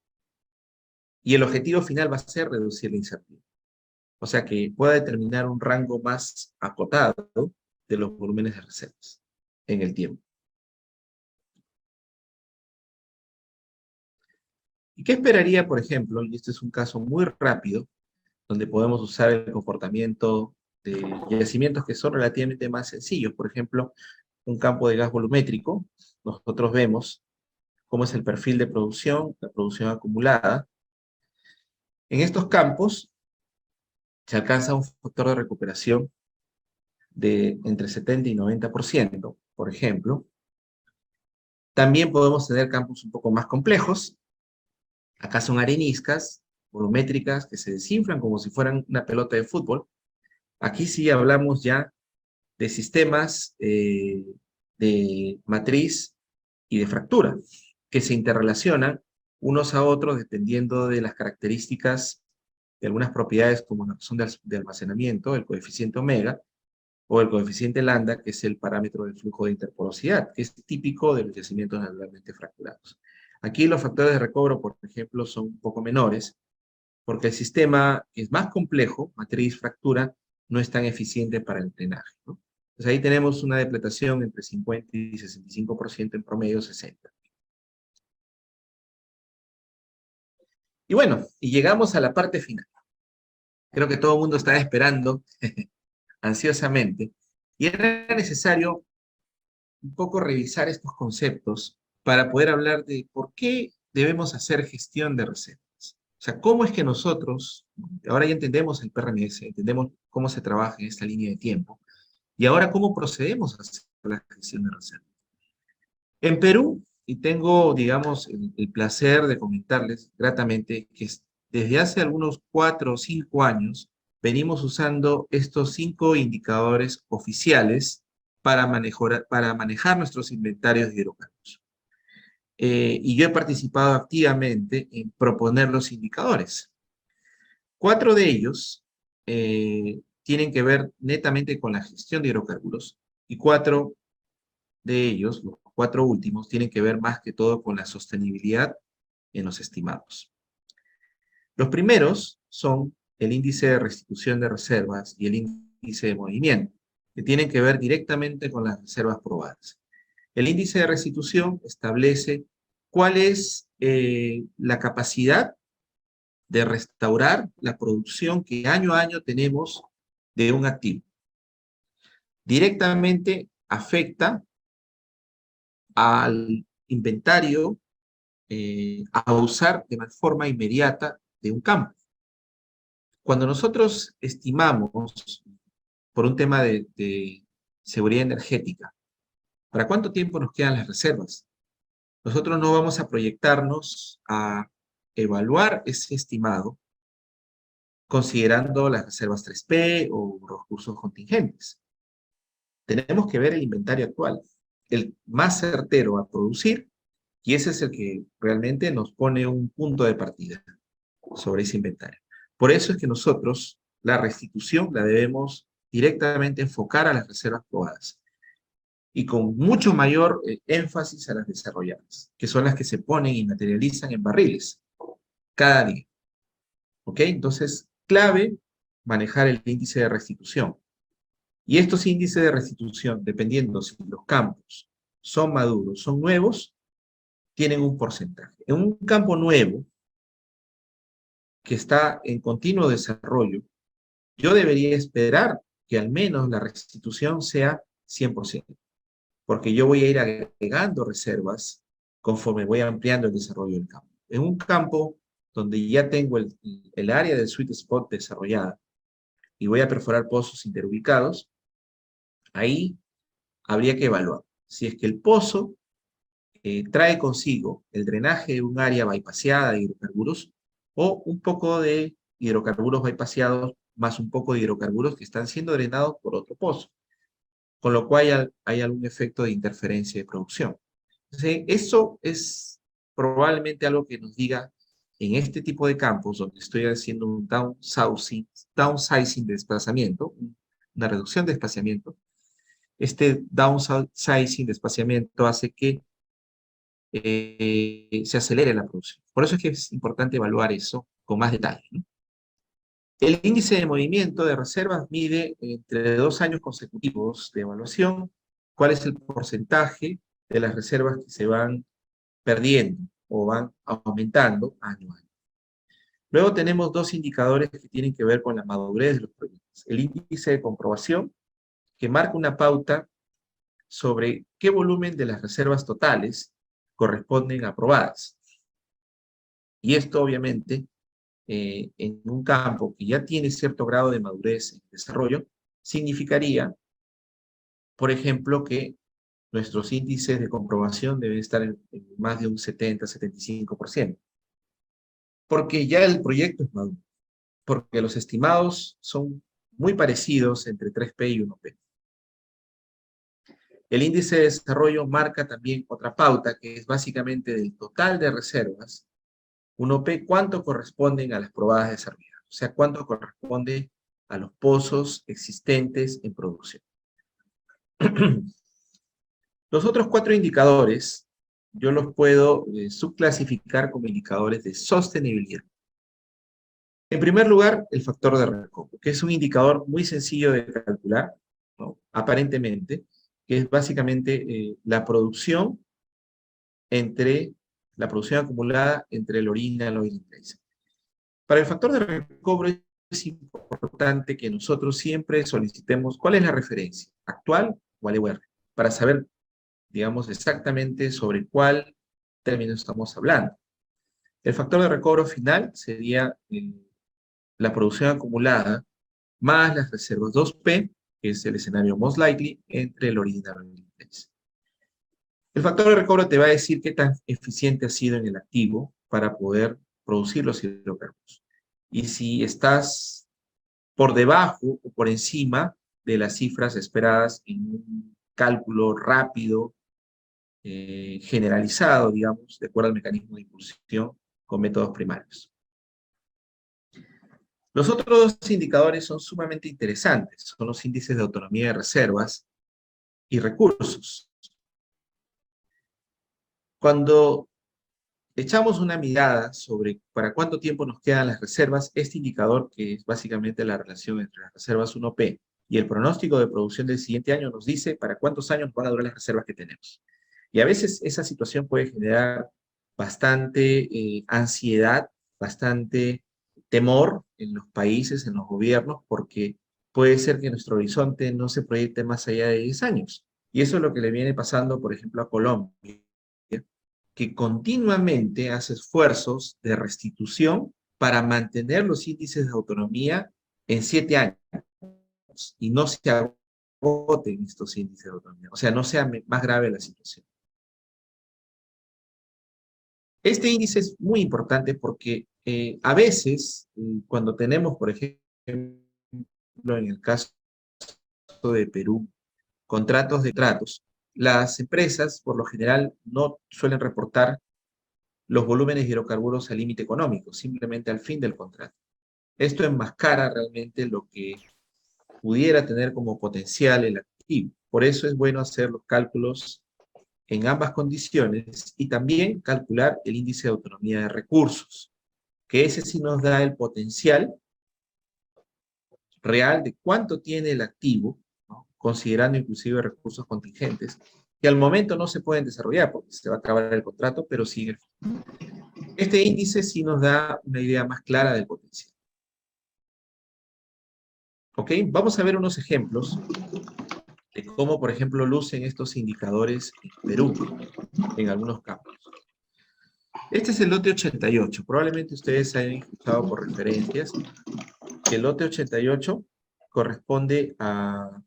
y el objetivo final va a ser reducir la incertidumbre. O sea, que pueda determinar un rango más acotado de los volúmenes de reservas en el tiempo. ¿Y qué esperaría, por ejemplo, y este es un caso muy rápido, donde podemos usar el comportamiento de yacimientos que son relativamente más sencillos? Por ejemplo, un campo de gas volumétrico, nosotros vemos cómo es el perfil de producción, la producción acumulada. En estos campos se alcanza un factor de recuperación de entre 70 y 90%, por ejemplo. También podemos tener campos un poco más complejos. Acá son areniscas volumétricas que se desinflan como si fueran una pelota de fútbol. Aquí sí hablamos ya de sistemas de matriz y de fractura, que se interrelacionan unos a otros dependiendo de las características de algunas propiedades como la razón de almacenamiento, el coeficiente omega, o el coeficiente lambda, que es el parámetro del flujo de interporosidad, que es típico de los yacimientos naturalmente fracturados. Aquí los factores de recobro, por ejemplo, son un poco menores, porque el sistema es más complejo, matriz, fractura, no es tan eficiente para el drenaje, ¿no? Entonces ahí tenemos una depletación entre 50 y 65%, en promedio 60%. Y bueno, y llegamos a la parte final. Creo que todo el mundo está esperando ansiosamente, y era necesario un poco revisar estos conceptos para poder hablar de por qué debemos hacer gestión de reservas. O sea, cómo es que nosotros, ahora ya entendemos el PRMS, entendemos cómo se trabaja en esta línea de tiempo, y ahora cómo procedemos a hacer la gestión de reservas. En Perú, y tengo, digamos, el placer de comentarles gratamente que desde hace algunos 4 o 5 años venimos usando estos 5 indicadores oficiales para manejar nuestros inventarios de hidrocarburos. Y yo he participado activamente en proponer los indicadores. 4 de ellos tienen que ver netamente con la gestión de hidrocarburos, y 4 de ellos, los 4 últimos, tienen que ver más que todo con la sostenibilidad en los estimados. Los primeros son el índice de restitución de reservas y el índice de movimiento, que tienen que ver directamente con las reservas probadas. El índice de restitución establece cuál es la capacidad de restaurar la producción que año a año tenemos de un activo. Directamente afecta al inventario a usar de forma inmediata de un campo. Cuando nosotros estimamos, por un tema de seguridad energética, ¿para cuánto tiempo nos quedan las reservas? Nosotros no vamos a proyectarnos a evaluar ese estimado considerando las reservas 3P o los recursos contingentes. Tenemos que ver el inventario actual, el más certero a producir, y ese es el que realmente nos pone un punto de partida sobre ese inventario. Por eso es que nosotros la restitución la debemos directamente enfocar a las reservas probadas y con mucho mayor énfasis a las desarrolladas, que son las que se ponen y materializan en barriles cada día. ¿Ok? Entonces, clave manejar el índice de restitución. Y estos índices de restitución, dependiendo si los campos son maduros, son nuevos, tienen un porcentaje. En un campo nuevo, que está en continuo desarrollo, yo debería esperar que al menos la restitución sea 100%, porque yo voy a ir agregando reservas conforme voy ampliando el desarrollo del campo. En un campo donde ya tengo el área del sweet spot desarrollada y voy a perforar pozos interubicados, ahí habría que evaluar si es que el pozo trae consigo el drenaje de un área bypaseada de hidrocarburos o un poco de hidrocarburos bypaseados más un poco de hidrocarburos que están siendo drenados por otro pozo, con lo cual hay algún efecto de interferencia de producción. Entonces, eso es probablemente algo que nos diga en este tipo de campos donde estoy haciendo un downsizing de desplazamiento, una reducción de espaciamiento. Este downsizing de espaciamiento hace que se acelere la producción. Por eso es que es importante evaluar eso con más detalle, ¿no? El índice de movimiento de reservas mide entre 2 años consecutivos de evaluación cuál es el porcentaje de las reservas que se van perdiendo o van aumentando año a año. Luego tenemos 2 indicadores que tienen que ver con la madurez de los proyectos. El índice de comprobación, que marca una pauta sobre qué volumen de las reservas totales corresponden aprobadas. Y esto obviamente, en un campo que ya tiene cierto grado de madurez en desarrollo, significaría, por ejemplo, que nuestros índices de comprobación deben estar en más de un 70-75%. Porque ya el proyecto es maduro. Porque los estimados son muy parecidos entre 3P y 1P. El índice de desarrollo marca también otra pauta, que es básicamente del total de reservas, uno ve cuánto corresponden a las probadas desarrolladas, o sea, cuánto corresponde a los pozos existentes en producción. Los otros 4 indicadores, yo los puedo subclasificar como indicadores de sostenibilidad. En primer lugar, el factor de recobro, que es un indicador muy sencillo de calcular, ¿no? Aparentemente, que es básicamente la producción acumulada entre el original y el intrace. Para el factor de recobro es importante que nosotros siempre solicitemos cuál es la referencia, actual o ALUR, para saber, digamos, exactamente sobre cuál término estamos hablando. El factor de recobro final sería la producción acumulada más las reservas 2P, que es el escenario most likely, entre el original y el intrace. El factor de recobro te va a decir qué tan eficiente ha sido en el activo para poder producir los hidrocarburos. Y si estás por debajo o por encima de las cifras esperadas en un cálculo rápido, generalizado, digamos, de acuerdo al mecanismo de impulsión con métodos primarios. Los otros 2 indicadores son sumamente interesantes, son los índices de autonomía de reservas y recursos. Cuando echamos una mirada sobre para cuánto tiempo nos quedan las reservas, este indicador, que es básicamente la relación entre las reservas 1P y el pronóstico de producción del siguiente año, nos dice para cuántos años van a durar las reservas que tenemos. Y a veces esa situación puede generar bastante ansiedad, bastante temor en los países, en los gobiernos, porque puede ser que nuestro horizonte no se proyecte más allá de 10 años. Y eso es lo que le viene pasando, por ejemplo, a Colombia, que continuamente hace esfuerzos de restitución para mantener los índices de autonomía en 7 años y no se agoten estos índices de autonomía, o sea, no sea más grave la situación. Este índice es muy importante porque a veces, cuando tenemos, por ejemplo, en el caso de Perú, contratos de tratos, las empresas, por lo general, no suelen reportar los volúmenes de hidrocarburos al límite económico, simplemente al fin del contrato. Esto enmascara realmente lo que pudiera tener como potencial el activo. Por eso es bueno hacer los cálculos en ambas condiciones y también calcular el índice de autonomía de recursos, que ese sí nos da el potencial real de cuánto tiene el activo, ¿no? Considerando inclusive recursos contingentes, que al momento no se pueden desarrollar porque se va a acabar el contrato, pero sí. Este índice sí nos da una idea más clara del potencial. ¿Ok? Vamos a ver unos ejemplos de cómo, por ejemplo, lucen estos indicadores en Perú, en algunos campos. Este es el lote 88. Probablemente ustedes hayan escuchado por referencias que el lote 88 corresponde a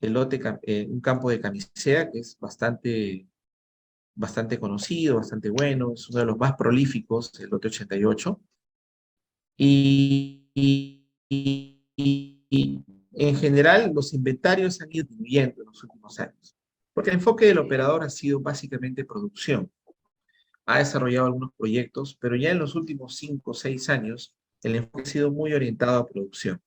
un campo de camisea que es bastante conocido, bastante bueno, es uno de los más prolíficos, el lote 88. Y en general los inventarios han ido disminuyendo en los últimos años, porque el enfoque del operador ha sido básicamente producción. Ha desarrollado algunos proyectos, pero ya en los últimos 5 o 6 años el enfoque ha sido muy orientado a producción.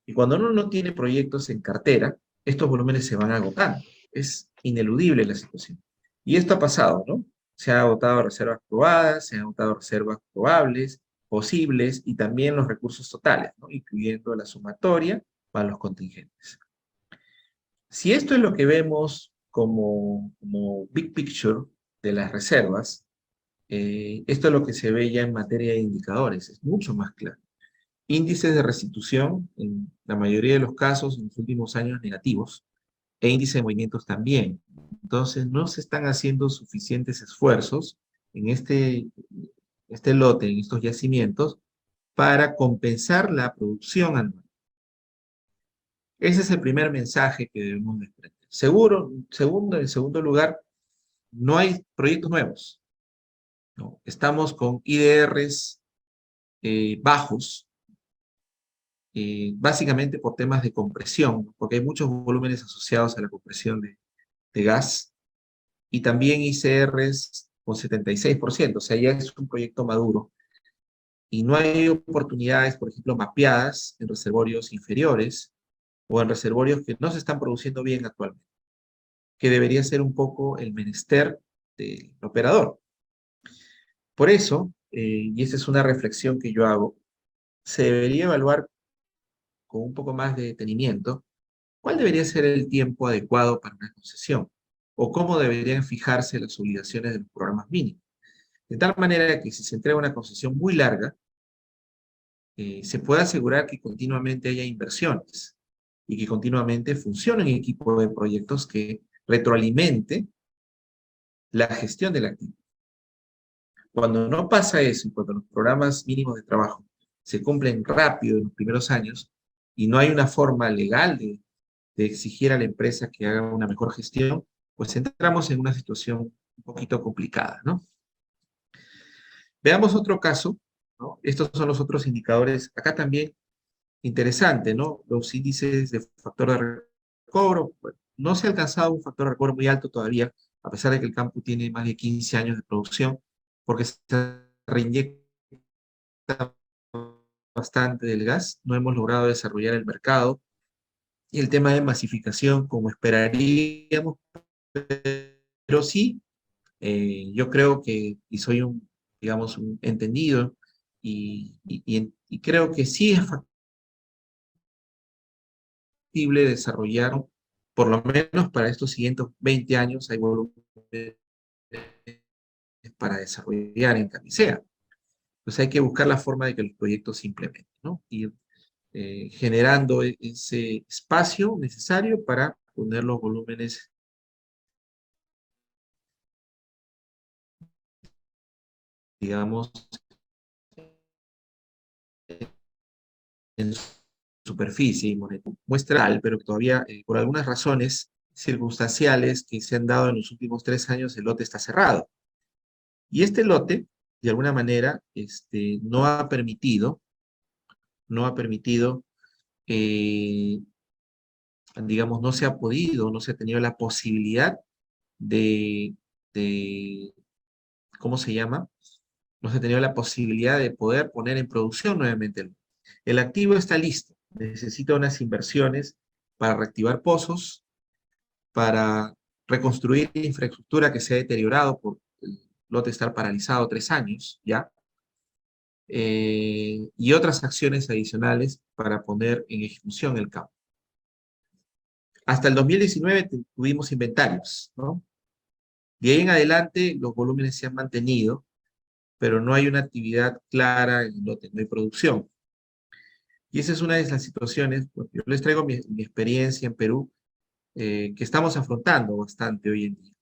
Y cuando uno no tiene proyectos en cartera, estos volúmenes se van agotando. Es ineludible la situación. Y esto ha pasado, ¿no? Se han agotado reservas probadas, se han agotado reservas probables, posibles, y también los recursos totales, ¿no? Incluyendo la sumatoria para los contingentes. Si esto es lo que vemos como big picture de las reservas, esto es lo que se ve ya en materia de indicadores, es mucho más claro. Índices de restitución, en la mayoría de los casos, en los últimos años negativos, e índice de movimientos también. Entonces, no se están haciendo suficientes esfuerzos en este lote, en estos yacimientos, para compensar la producción anual. Ese es el primer mensaje que debemos desprender. En segundo lugar, no hay proyectos nuevos, ¿no? Estamos con IDRs bajos, básicamente por temas de compresión, porque hay muchos volúmenes asociados a la compresión de gas y también ICRs con 76%, o sea, ya es un proyecto maduro. Y no hay oportunidades, por ejemplo, mapeadas en reservorios inferiores o en reservorios que no se están produciendo bien actualmente, que debería ser un poco el menester del operador. Por eso, y esa es una reflexión que yo hago, se debería evaluar con un poco más de detenimiento cuál debería ser el tiempo adecuado para una concesión o cómo deberían fijarse las obligaciones de los programas mínimos. De tal manera que si se entrega una concesión muy larga, se pueda asegurar que continuamente haya inversiones y que continuamente funcione un equipo de proyectos que retroalimente la gestión del activo. Cuando no pasa eso y cuando los programas mínimos de trabajo se cumplen rápido en los primeros años y no hay una forma legal de exigir a la empresa que haga una mejor gestión, pues entramos en una situación un poquito complicada, ¿no? Veamos otro caso, ¿no? Estos son los otros indicadores. Acá también interesante, ¿no? Los índices de factor de recobro. Bueno, no se ha alcanzado un factor de recobro muy alto todavía, a pesar de que el campo tiene más de 15 años de producción, porque se reinyecta bastante del gas. No hemos logrado desarrollar el mercado. Y el tema de masificación, como esperaríamos, pero sí, yo creo que, y soy un, digamos, un entendido, y creo que sí es factible desarrollar, por lo menos para estos siguientes 20 años, hay volumen para desarrollar en Camisea. Pues hay que buscar la forma de que los proyectos se implementen, ¿no? Ir generando ese espacio necesario para poner los volúmenes, digamos, en superficie y muestral, pero que todavía, por algunas razones circunstanciales que se han dado en los últimos 3 años, el lote está cerrado. Y este lote, de alguna manera, no ha permitido, eh, digamos, no se ha podido, no se ha tenido la posibilidad de, ¿cómo se llama? No se ha tenido la posibilidad de poder poner en producción nuevamente el activo está listo, necesita unas inversiones para reactivar pozos, para reconstruir infraestructura que se ha deteriorado por el lote estar paralizado 3 años, ¿ya? Y otras acciones adicionales para poner en ejecución el campo. Hasta el 2019 tuvimos inventarios, ¿no? De ahí en adelante los volúmenes se han mantenido, pero no hay una actividad clara en el lote, no hay producción. Y esa es una de las situaciones, porque yo les traigo mi experiencia en Perú, que estamos afrontando bastante hoy en día.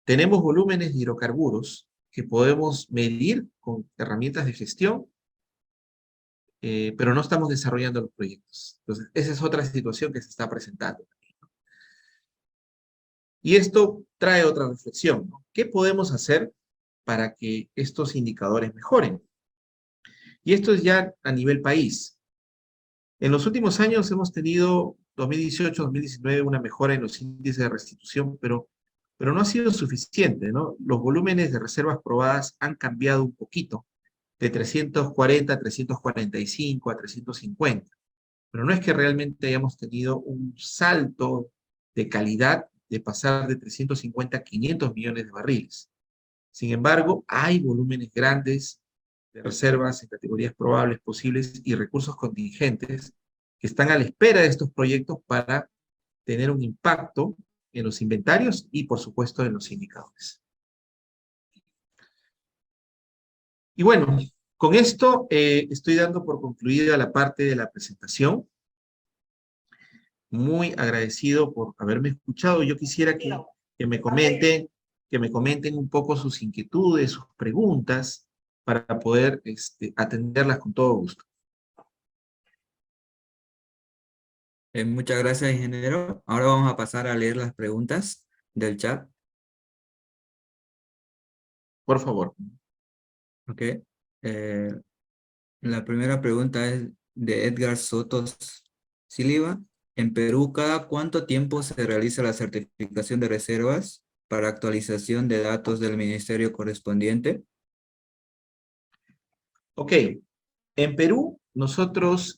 Tenemos volúmenes de hidrocarburos que podemos medir con herramientas de gestión, pero no estamos desarrollando los proyectos. Entonces, esa es otra situación que se está presentando. Y esto trae otra reflexión, ¿no? ¿Qué podemos hacer para que estos indicadores mejoren? Y esto es ya a nivel país. En los últimos años hemos tenido 2018, 2019 una mejora en los índices de restitución, pero no ha sido suficiente, ¿no? Los volúmenes de reservas probadas han cambiado un poquito, de 340 a 345 a 350, pero no es que realmente hayamos tenido un salto de calidad de pasar de 350 a 500 millones de barriles. Sin embargo, hay volúmenes grandes de reservas en categorías probables, posibles y recursos contingentes que están a la espera de estos proyectos para tener un impacto en los inventarios y, por supuesto, en los indicadores. Y bueno, con esto estoy dando por concluida la parte de la presentación. Muy agradecido por haberme escuchado. Yo quisiera que me comenten un poco sus inquietudes, sus preguntas, para poder atenderlas con todo gusto. Muchas gracias, ingeniero. Ahora vamos a pasar a leer las preguntas del chat. Por favor. Ok. La primera pregunta es de Edgar Sotos Silva. En Perú, ¿cada cuánto tiempo se realiza la certificación de reservas para actualización de datos del ministerio correspondiente? Ok, en Perú nosotros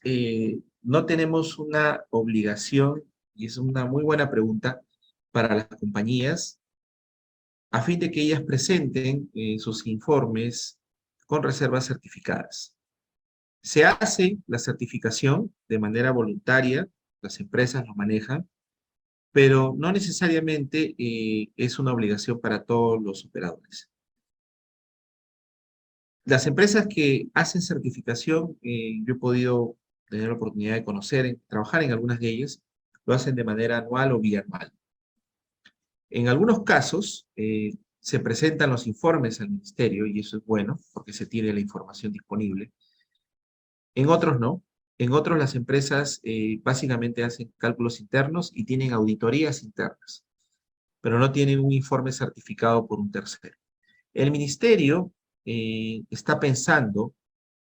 no tenemos una obligación, y es una muy buena pregunta para las compañías, a fin de que ellas presenten sus informes con reservas certificadas. Se hace la certificación de manera voluntaria, las empresas lo manejan, pero no necesariamente es una obligación para todos los operadores. Las empresas que hacen certificación, yo he podido tener la oportunidad de conocer, trabajar en algunas de ellas, lo hacen de manera anual o bianual. En algunos casos, se presentan los informes al ministerio, y eso es bueno, porque se tiene la información disponible. En otros no. En otros las empresas básicamente hacen cálculos internos y tienen auditorías internas, pero no tienen un informe certificado por un tercero. El ministerio está pensando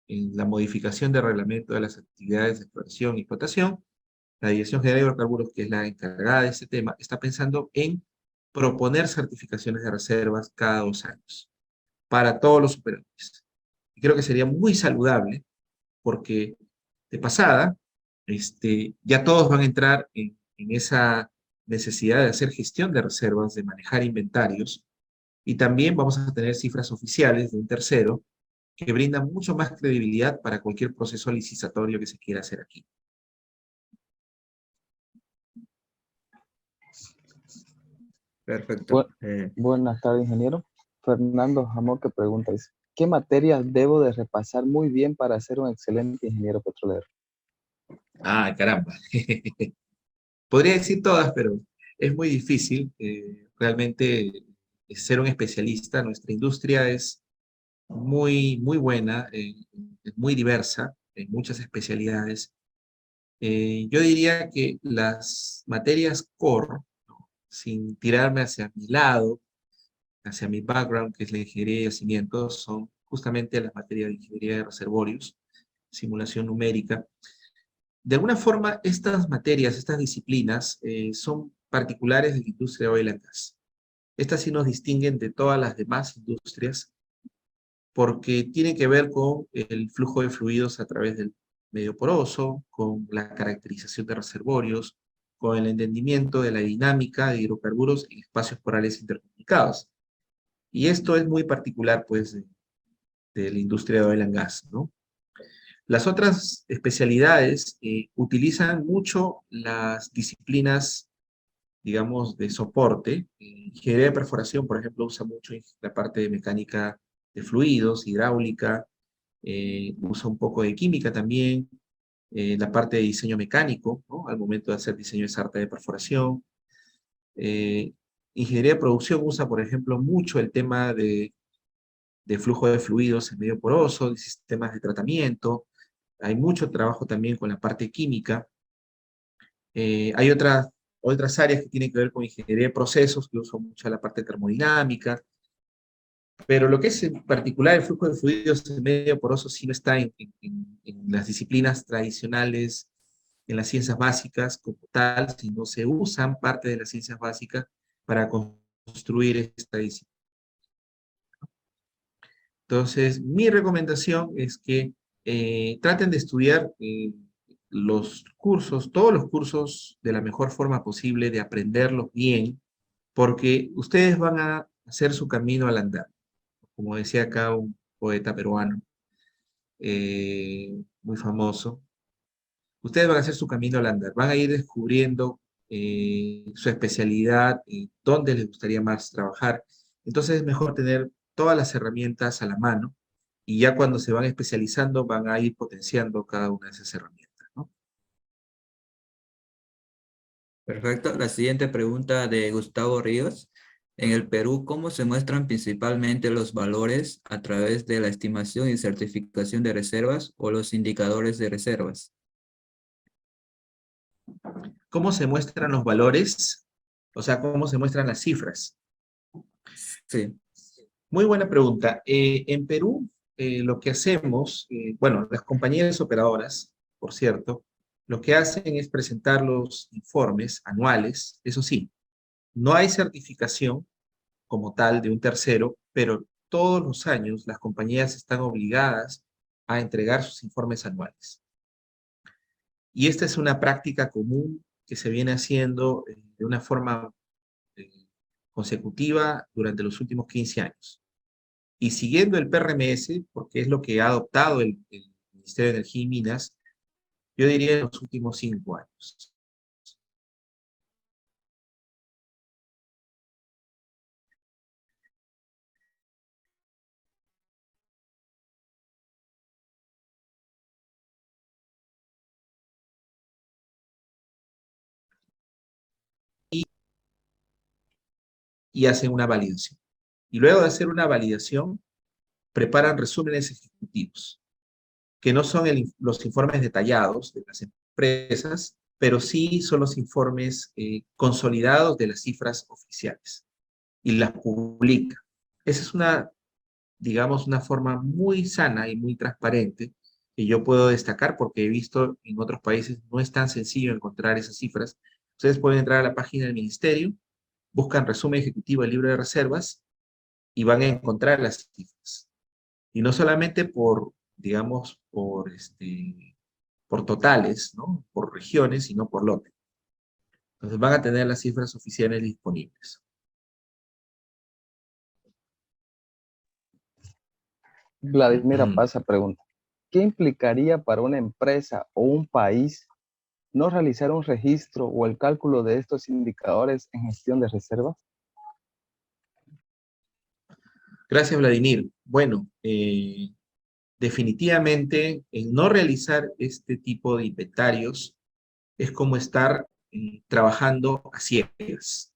en la modificación del reglamento de las actividades de exploración y explotación. La Dirección General de Hidrocarburos, que es la encargada de este tema, está pensando en proponer certificaciones de reservas cada 2 años para todos los operadores. Y creo que sería muy saludable porque de pasada, ya todos van a entrar en esa necesidad de hacer gestión de reservas, de manejar inventarios, y también vamos a tener cifras oficiales de un tercero que brindan mucho más credibilidad para cualquier proceso licitatorio que se quiera hacer aquí. Perfecto. Buenas tardes, ingeniero. Fernando Jamón que pregunta, dice, ¿qué materias debo de repasar muy bien para ser un excelente ingeniero petrolero? Ah, caramba. Podría decir todas, pero es muy difícil. Realmente ser un especialista. Nuestra industria es muy, muy buena, es muy diversa, en muchas especialidades. Yo diría que las materias core, ¿no? Sin tirarme hacia mi lado, hacia mi background, que es la ingeniería de yacimientos, son justamente las materias de ingeniería de reservorios, simulación numérica. De alguna forma, estas materias, estas disciplinas, son particulares de la industria de oil and gas. Estas sí nos distinguen de todas las demás industrias porque tienen que ver con el flujo de fluidos a través del medio poroso, con la caracterización de reservorios, con el entendimiento de la dinámica de hidrocarburos en espacios porales intercomunicados. Y esto es muy particular, pues, de la industria de oil and gas, ¿no? Las otras especialidades utilizan mucho las disciplinas, digamos, de soporte. Ingeniería de perforación, por ejemplo, usa mucho la parte de mecánica de fluidos, hidráulica, usa un poco de química también, la parte de diseño mecánico, ¿no? Al momento de hacer diseño de sarta de perforación. Ingeniería de producción usa, por ejemplo, mucho el tema de flujo de fluidos en medio poroso, de sistemas de tratamiento. Hay mucho trabajo también con la parte química. Hay otras áreas que tienen que ver con ingeniería de procesos, que usan mucho la parte termodinámica, pero lo que es en particular el flujo de fluidos en medio poroso sí no está en las disciplinas tradicionales, en las ciencias básicas como tal, sino se usan parte de las ciencias básicas para construir esta disciplina. Entonces, mi recomendación es que traten de estudiar los cursos, todos los cursos de la mejor forma posible, de aprenderlos bien, porque ustedes van a hacer su camino al andar. Como decía acá un poeta peruano, muy famoso, ustedes van a hacer su camino al andar, van a ir descubriendo su especialidad, dónde les gustaría más trabajar. Entonces es mejor tener todas las herramientas a la mano y ya cuando se van especializando van a ir potenciando cada una de esas herramientas, ¿no? Perfecto. La siguiente pregunta de Gustavo Ríos. En el Perú, ¿cómo se muestran principalmente los valores a través de la estimación y certificación de reservas o los indicadores de reservas? ¿Cómo se muestran los valores? O sea, ¿cómo se muestran las cifras? Sí. Muy buena pregunta. En Perú, lo que hacemos, bueno, las compañías operadoras, por cierto, lo que hacen es presentar los informes anuales. Eso sí, no hay certificación como tal de un tercero, pero todos los años las compañías están obligadas a entregar sus informes anuales. Y esta es una práctica común que se viene haciendo de una forma eh, consecutiva durante los últimos 15 años. Y siguiendo el PRMS, porque es lo que ha adoptado el Ministerio de Energía y Minas, yo diría en los últimos 5 años. Y hacen una validación. Y luego de hacer una validación, preparan resúmenes ejecutivos, que no son los informes detallados de las empresas, pero sí son los informes consolidados de las cifras oficiales y las publica. Esa es una, digamos, una forma muy sana y muy transparente que yo puedo destacar porque he visto en otros países no es tan sencillo encontrar esas cifras. Ustedes pueden entrar a la página del ministerio, buscan resumen ejecutivo del libro de reservas y van a encontrar las cifras. Y no solamente por, digamos, por totales, ¿no? Por regiones, sino por lote. Entonces van a tener las cifras oficiales disponibles. Vladimira Pasa pregunta, ¿qué implicaría para una empresa o un país no realizar un registro o el cálculo de estos indicadores en gestión de reservas? Gracias, Vladimir. Bueno, definitivamente el no realizar este tipo de inventarios es como estar trabajando a ciegas.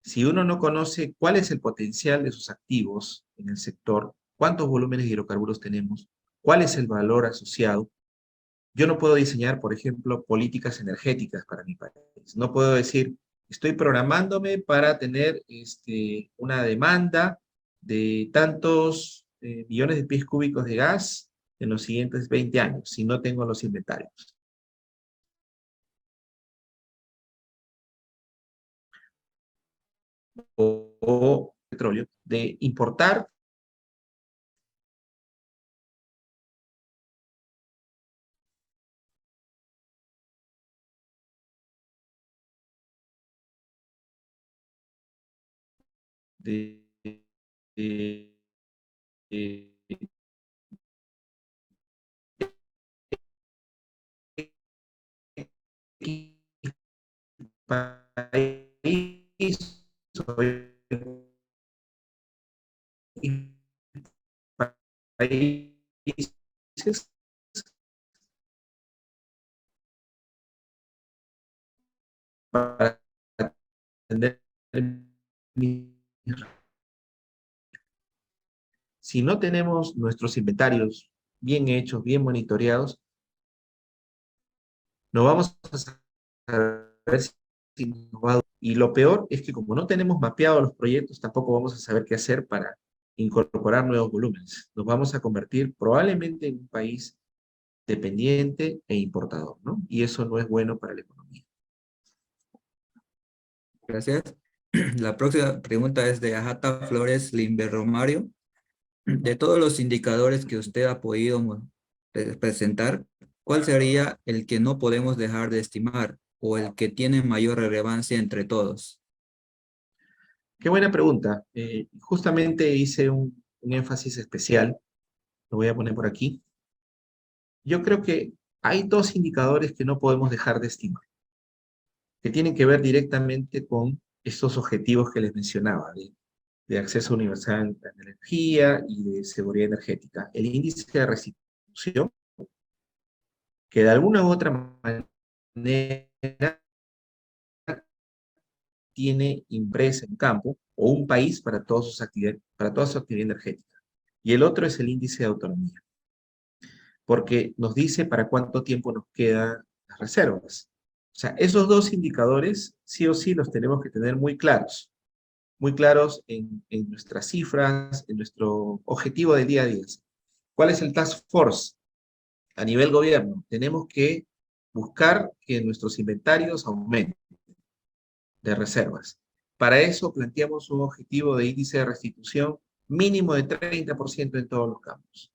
Si uno no conoce cuál es el potencial de sus activos en el sector, cuántos volúmenes de hidrocarburos tenemos, cuál es el valor asociado, yo no puedo diseñar, por ejemplo, políticas energéticas para mi país. No puedo decir, estoy programándome para tener una demanda de tantos millones de pies cúbicos de gas en los siguientes 20 años, si no tengo los inventarios. O petróleo, de importar de, de, de, de país países para atender. Si no tenemos nuestros inventarios bien hechos, bien monitoreados, no vamos a saber si nos va a... Y lo peor es que como no tenemos mapeados los proyectos, tampoco vamos a saber qué hacer para incorporar nuevos volúmenes. Nos vamos a convertir probablemente en un país dependiente e importador, ¿no? Y eso no es bueno para la economía. Gracias. La próxima pregunta es de Ajata Flores Limber Romario. De todos los indicadores que usted ha podido presentar, ¿cuál sería el que no podemos dejar de estimar o el que tiene mayor relevancia entre todos? Qué buena pregunta. Justamente hice un énfasis especial, lo voy a poner por aquí. Yo creo que hay 2 indicadores que no podemos dejar de estimar, que tienen que ver directamente con estos objetivos que les mencionaba, de acceso universal a la energía y de seguridad energética. El índice de restitución, que de alguna u otra manera tiene impresa en campo, o un país para, para toda su actividad energética. Y el otro es el índice de autonomía, porque nos dice para cuánto tiempo nos quedan las reservas. O sea, esos 2 indicadores sí o sí los tenemos que tener muy claros en nuestras cifras, en nuestro objetivo del día a día. ¿Cuál es el task force? A nivel gobierno, tenemos que buscar que nuestros inventarios aumenten de reservas. Para eso planteamos un objetivo de índice de restitución mínimo de 30% en todos los campos.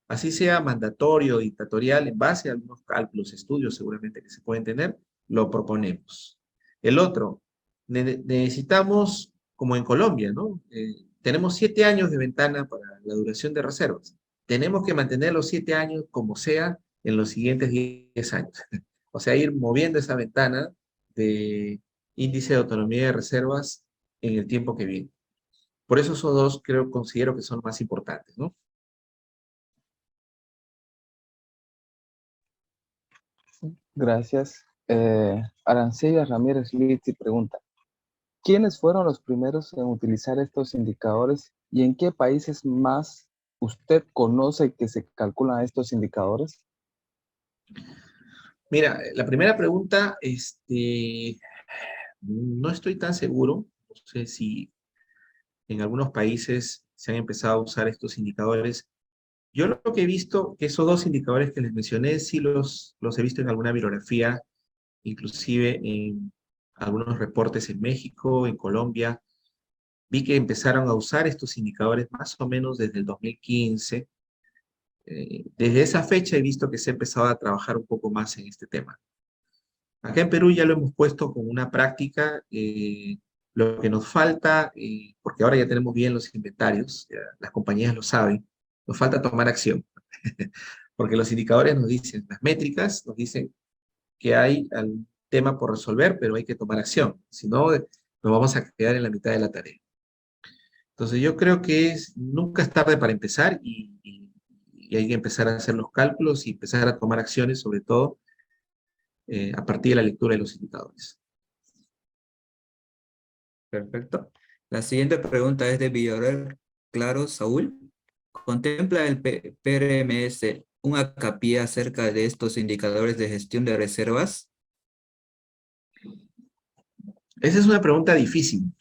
Así sea mandatorio o dictatorial, en base a algunos cálculos, estudios seguramente que se pueden tener, lo proponemos. El otro, necesitamos, como en Colombia, ¿no? Tenemos 7 años de ventana para la duración de reservas. Tenemos que mantener los 7 años como sea en los siguientes 10 años. O sea, ir moviendo esa ventana de índice de autonomía de reservas en el tiempo que viene. Por eso esos dos considero que son más importantes, ¿no? Gracias. Arancilla Ramírez Lizzi pregunta, ¿quiénes fueron los primeros en utilizar estos indicadores y en qué países más usted conoce que se calculan estos indicadores? Mira, la primera pregunta, no estoy tan seguro. No sé si en algunos países se han empezado a usar estos indicadores. Yo lo que he visto, que esos dos indicadores que les mencioné, sí los he visto en alguna bibliografía, inclusive en algunos reportes en México, en Colombia. Vi que empezaron a usar estos indicadores más o menos desde el 2015. Desde esa fecha he visto que se ha empezado a trabajar un poco más en este tema. Acá en Perú ya lo hemos puesto como una práctica. Lo que nos falta, porque ahora ya tenemos bien los inventarios, ya las compañías lo saben, nos falta tomar acción. Porque los indicadores nos dicen, las métricas nos dicen que hay algún tema por resolver, pero hay que tomar acción. Si no, nos vamos a quedar en la mitad de la tarea. Entonces yo creo que nunca es tarde para empezar y hay que empezar a hacer los cálculos y empezar a tomar acciones, sobre todo a partir de la lectura de los indicadores. Perfecto. La siguiente pregunta es de Villarreal Claro Saúl. ¿Contempla el PRMS un acapí acerca de estos indicadores de gestión de reservas? Esa es una pregunta difícil.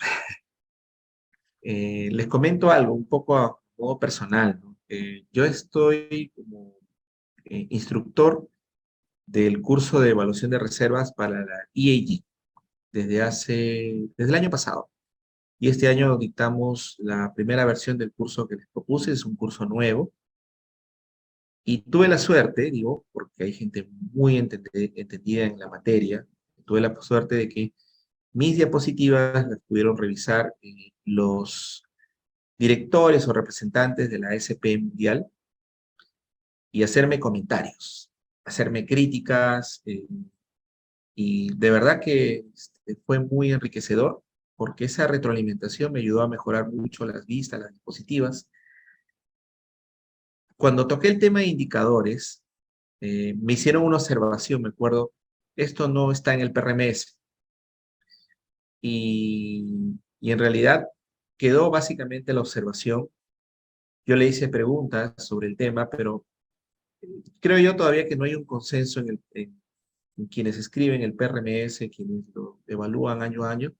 Les comento algo, un poco a modo personal, ¿no? Yo estoy como instructor del curso de evaluación de reservas para la EAG desde el año pasado. Y este año dictamos la primera versión del curso que les propuse, es un curso nuevo. Y tuve la suerte, digo, porque hay gente muy entendida en la materia, tuve la suerte de que mis diapositivas las pudieron revisar los directores o representantes de la SP Mundial y hacerme comentarios, hacerme críticas, y de verdad que fue muy enriquecedor porque esa retroalimentación me ayudó a mejorar mucho las vistas, las diapositivas. Cuando toqué el tema de indicadores, me hicieron una observación, me acuerdo, esto no está en el PRMS. Y en realidad quedó básicamente la observación. Yo le hice preguntas sobre el tema, pero creo yo todavía que no hay un consenso en quienes escriben el PRMS, quienes lo evalúan año a año,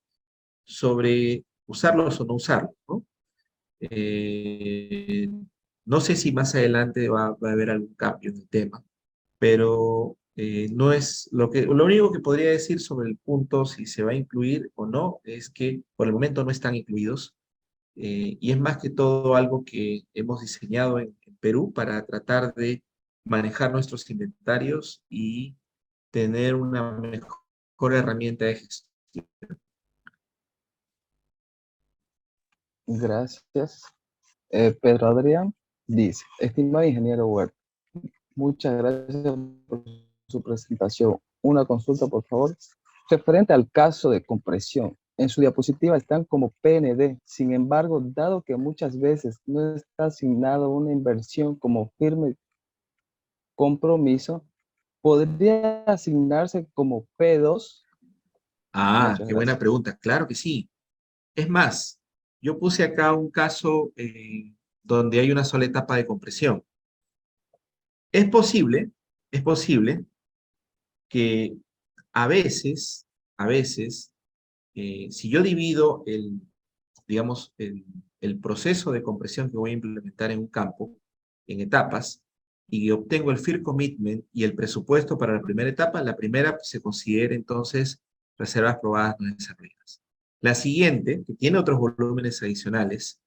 sobre usarlos o no usarlos, ¿no? Eh, no sé si más adelante va a haber algún cambio en el tema, pero no es lo único que podría decir sobre el punto si se va a incluir o no es que por el momento no están incluidos, y es más que todo algo que hemos diseñado en Perú para tratar de manejar nuestros inventarios y tener una mejor herramienta de gestión. Gracias. Pedro Adrián dice, estimado ingeniero Webb, muchas gracias por su presentación. Una consulta, por favor. Referente al caso de compresión, en su diapositiva están como PND. Sin embargo, dado que muchas veces no está asignado una inversión como firme compromiso, ¿podría asignarse como P2? Ah, Muchas qué buena gracias. pregunta. Claro que sí. Es más, yo puse acá un caso donde hay una sola etapa de compresión. Es posible que a veces, si yo divido digamos, el proceso de compresión que voy a implementar en un campo, en etapas, y obtengo el FIR Commitment y el presupuesto para la primera etapa, la primera se considera entonces reservas probadas no desarrolladas. La siguiente, que tiene otros volúmenes adicionales,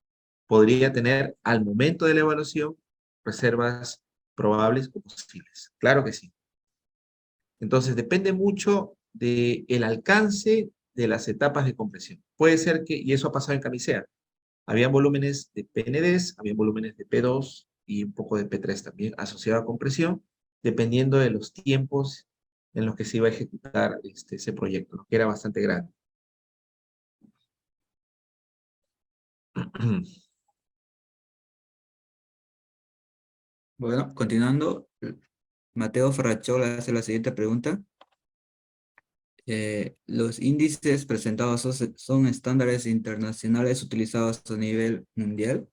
podría tener al momento de la evaluación reservas probables o posibles. Claro que sí. Entonces depende mucho del alcance de las etapas de compresión. Puede ser que, y eso ha pasado en Camisea, habían volúmenes de PNDs, habían volúmenes de P2 y un poco de P3 también asociado a compresión, dependiendo de los tiempos en los que se iba a ejecutar ese proyecto, ¿no? Que era bastante grande. Bueno, continuando, Mateo Ferrachola hace la siguiente pregunta. ¿Los índices presentados son estándares internacionales utilizados a nivel mundial?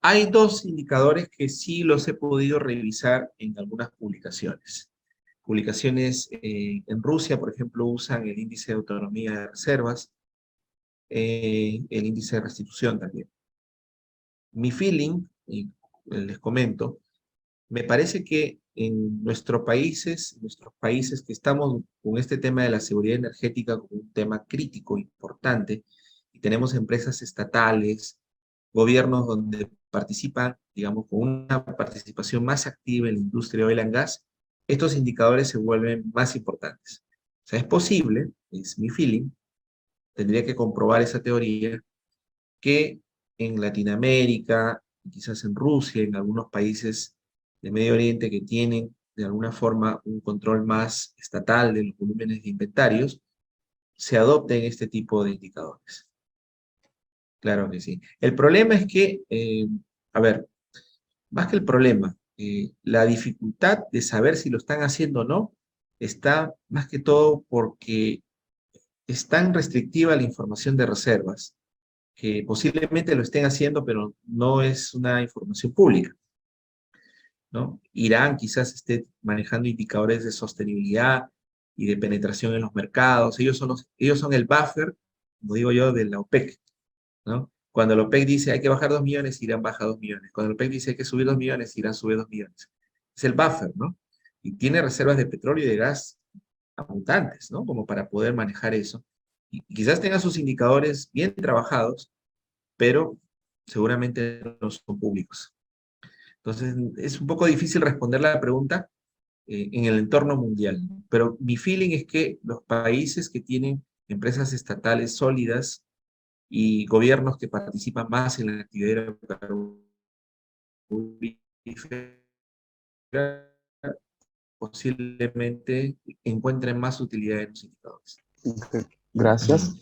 Hay dos indicadores que sí los he podido revisar en algunas publicaciones. Publicaciones en Rusia, por ejemplo, usan el índice de autonomía de reservas, el índice de restitución también. Mi feeling, y les comento, me parece que en nuestros países que estamos con este tema de la seguridad energética como un tema crítico, importante, y tenemos empresas estatales, gobiernos donde participan, digamos, con una participación más activa en la industria oil and gas, estos indicadores se vuelven más importantes. O sea, es posible, es mi feeling, tendría que comprobar esa teoría, que en Latinoamérica, quizás en Rusia, en algunos países de Medio Oriente que tienen de alguna forma un control más estatal de los volúmenes de inventarios, se adopten este tipo de indicadores. Claro que sí. El problema es que, a ver, más que el problema, la dificultad de saber si lo están haciendo o no, está más que todo porque es tan restrictiva la información de reservas, que posiblemente lo estén haciendo, pero no es una información pública, ¿no? Irán quizás esté manejando indicadores de sostenibilidad y de penetración en los mercados. Ellos son el buffer, como digo yo, de la OPEC, ¿no? Cuando la OPEC dice hay que bajar 2 millones, Irán baja 2 millones. Cuando la OPEC dice hay que subir 2 millones, Irán sube 2 millones. Es el buffer, ¿no? Y tiene reservas de petróleo y de gas abundantes, ¿no? Como para poder manejar eso. Y quizás tenga sus indicadores bien trabajados, pero seguramente no son públicos. Entonces, es un poco difícil responder la pregunta en el entorno mundial, pero mi feeling es que los países que tienen empresas estatales sólidas y gobiernos que participan más en la actividad carburífera posiblemente encuentren más utilidad en los indicadores. Gracias.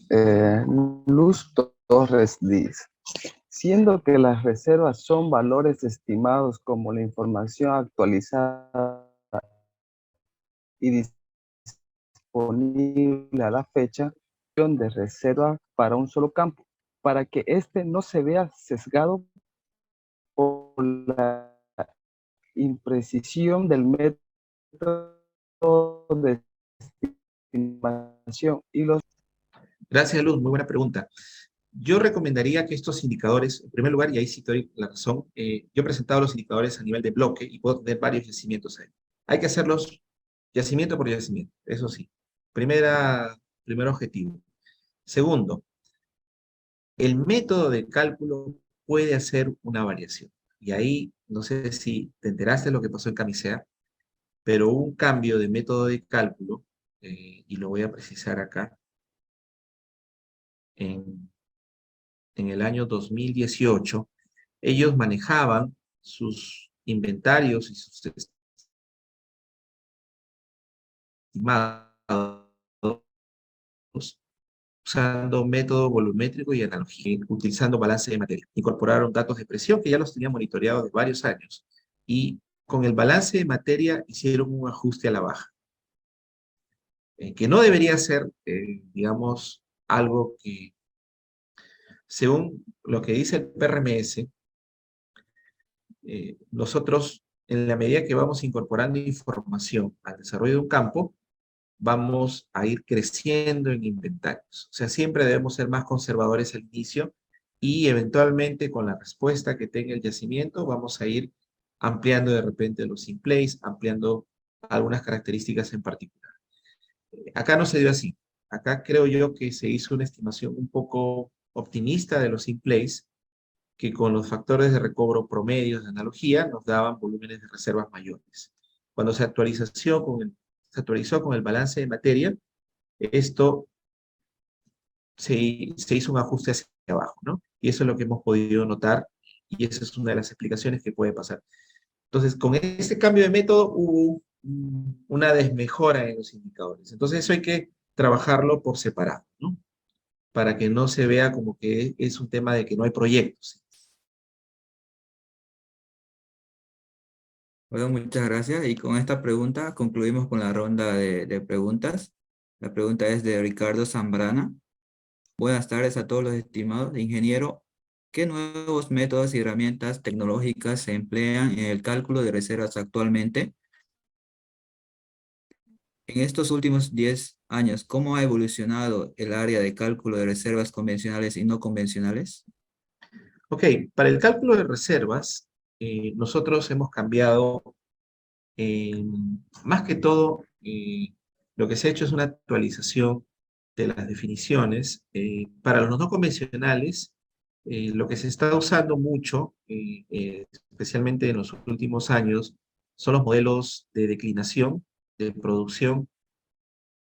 Luz Torres dice, siendo que las reservas son valores estimados como la información actualizada y disponible a la fecha de reserva para un solo campo, para que éste no se vea sesgado por la imprecisión del método de estimación y los... Gracias, Luz. Muy buena pregunta. Yo recomendaría que estos indicadores, en primer lugar, y ahí sí te doy la razón, yo he presentado los indicadores a nivel de bloque y puedo tener varios yacimientos ahí. Hay que hacerlos yacimiento por yacimiento, eso sí. Primer objetivo. Segundo, el método de cálculo puede hacer una variación. Y ahí, no sé si te enteraste de lo que pasó en Camisea, pero hubo un cambio de método de cálculo, y lo voy a precisar acá, en el año 2018, ellos manejaban sus inventarios y sus estimados usando método volumétrico y analogía, utilizando balance de materia. Incorporaron datos de presión que ya los tenían monitoreados de varios años y con el balance de materia hicieron un ajuste a la baja, que no debería ser, digamos, algo que, según lo que dice el PRMS, nosotros, en la medida que vamos incorporando información al desarrollo de un campo, vamos a ir creciendo en inventarios. O sea, siempre debemos ser más conservadores al inicio y eventualmente con la respuesta que tenga el yacimiento vamos a ir ampliando de repente los in place, ampliando algunas características en particular. Acá no se dio así. Acá creo yo que se hizo una estimación un poco optimista de los in place, que con los factores de recobro promedios de analogía nos daban volúmenes de reservas mayores. Cuando se actualizó con el balance de materia, esto se hizo un ajuste hacia abajo, ¿no? Y eso es lo que hemos podido notar, y esa es una de las explicaciones que puede pasar. Entonces, con este cambio de método hubo una desmejora en los indicadores. Entonces, eso hay que trabajarlo por separado, ¿no? Para que no se vea como que es un tema de que no hay proyectos. Bueno, muchas gracias. Y con esta pregunta concluimos con la ronda de preguntas. La pregunta es de Ricardo Zambrana. Buenas tardes a todos los estimados. Ingeniero, ¿qué nuevos métodos y herramientas tecnológicas se emplean en el cálculo de reservas actualmente? En estos últimos 10 años, ¿cómo ha evolucionado el área de cálculo de reservas convencionales y no convencionales? Ok, para el cálculo de reservas, nosotros hemos cambiado, más que todo, lo que se ha hecho es una actualización de las definiciones. Para los no convencionales, lo que se está usando mucho, especialmente en los últimos años, son los modelos de declinación de producción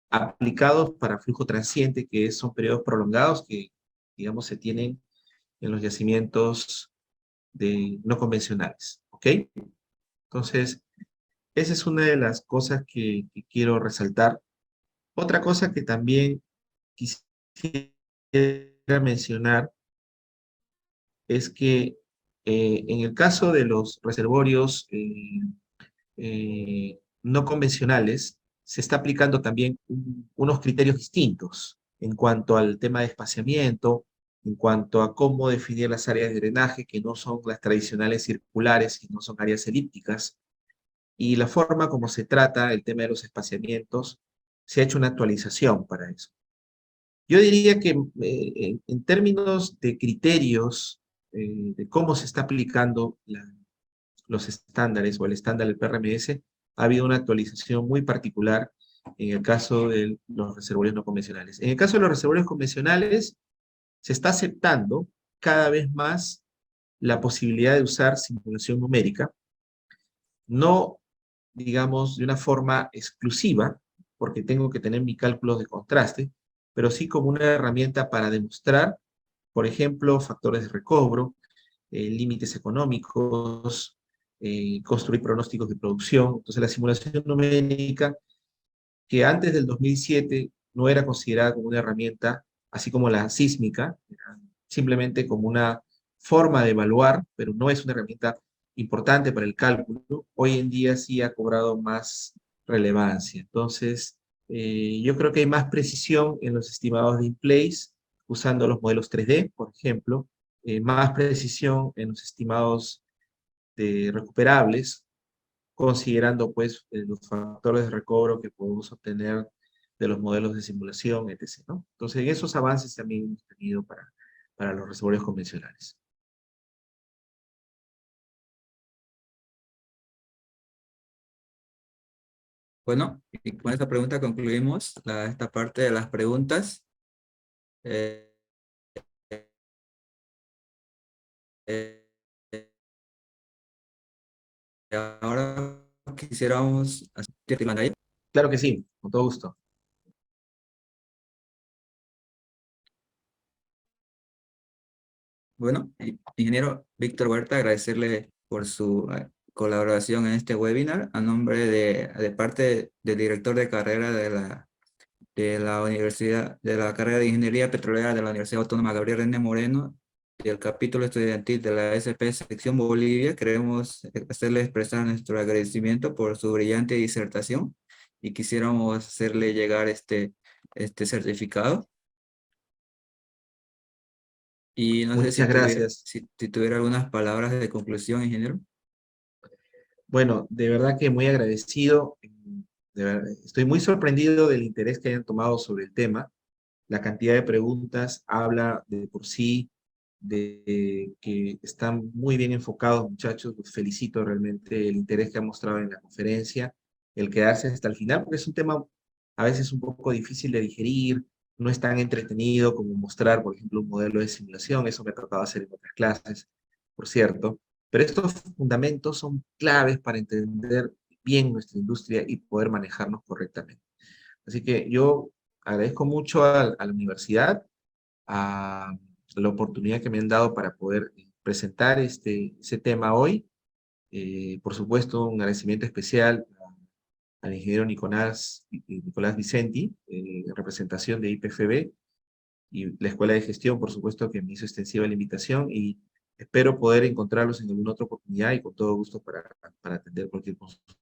aplicados para flujo transiente, que son periodos prolongados que, digamos, se tienen en los yacimientos no convencionales, ¿ok? Entonces, esa es una de las cosas que quiero resaltar. Otra cosa que también quisiera mencionar es que en el caso de los reservorios no convencionales, se está aplicando también unos criterios distintos en cuanto al tema de espaciamiento, en cuanto a cómo definir las áreas de drenaje, que no son las tradicionales circulares, sino son áreas elípticas, y la forma como se trata el tema de los espaciamientos, se ha hecho una actualización para eso. Yo diría que en términos de criterios, de cómo se está aplicando los estándares o el estándar del PRMS, ha habido una actualización muy particular en el caso de los reservorios no convencionales. En el caso de los reservorios convencionales, se está aceptando cada vez más la posibilidad de usar simulación numérica, no, digamos, de una forma exclusiva, porque tengo que tener mis cálculos de contraste, pero sí como una herramienta para demostrar, por ejemplo, factores de recobro, límites económicos, construir pronósticos de producción. Entonces, la simulación numérica, que antes del 2007 no era considerada como una herramienta, así como la sísmica, simplemente como una forma de evaluar, pero no es una herramienta importante para el cálculo, hoy en día sí ha cobrado más relevancia. Entonces, yo creo que hay más precisión en los estimados de in-place, usando los modelos 3D, por ejemplo, más precisión en los estimados de recuperables, considerando pues los factores de recobro que podemos obtener de los modelos de simulación, etc., ¿no? Entonces, en esos avances también hemos tenido para los reservorios convencionales. Bueno, y con esta pregunta concluimos esta parte de las preguntas. Eh, eh, Ahora quisiéramos hacer. Claro que sí, con todo gusto. Bueno, ingeniero Víctor Huerta, agradecerle por su colaboración en este webinar a nombre de parte del director de carrera de la Universidad, de la carrera de Ingeniería Petrolera de la Universidad Autónoma Gabriel René Moreno y el capítulo estudiantil de la SP Sección Bolivia. Queremos hacerle expresar nuestro agradecimiento por su brillante disertación y quisiéramos hacerle llegar este certificado. Y no sé Muchas gracias. si tuviera algunas palabras de conclusión, ingeniero. Bueno, de verdad que muy agradecido. Estoy muy sorprendido del interés que hayan tomado sobre el tema. La cantidad de preguntas habla de por sí que están muy bien enfocados, muchachos. Los felicito realmente el interés que han mostrado en la conferencia, el quedarse hasta el final, porque es un tema a veces un poco difícil de digerir, no es tan entretenido como mostrar, por ejemplo, un modelo de simulación. Eso me ha tocado hacer en otras clases, por cierto. Pero estos fundamentos son claves para entender bien nuestra industria y poder manejarnos correctamente. Así que yo agradezco mucho a la universidad, a la oportunidad que me han dado para poder presentar ese tema hoy. Por supuesto, un agradecimiento especial al ingeniero Nicolás Vicenti, en representación de IPFB, y la Escuela de Gestión, por supuesto, que me hizo extensiva la invitación, y espero poder encontrarlos en alguna otra oportunidad y con todo gusto para atender cualquier consulta.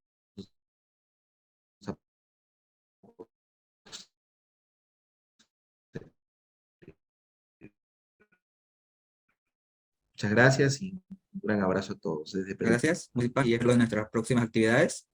Muchas gracias y un gran abrazo a todos desde Perú. Gracias, muy bien. Y es lo de nuestras próximas actividades.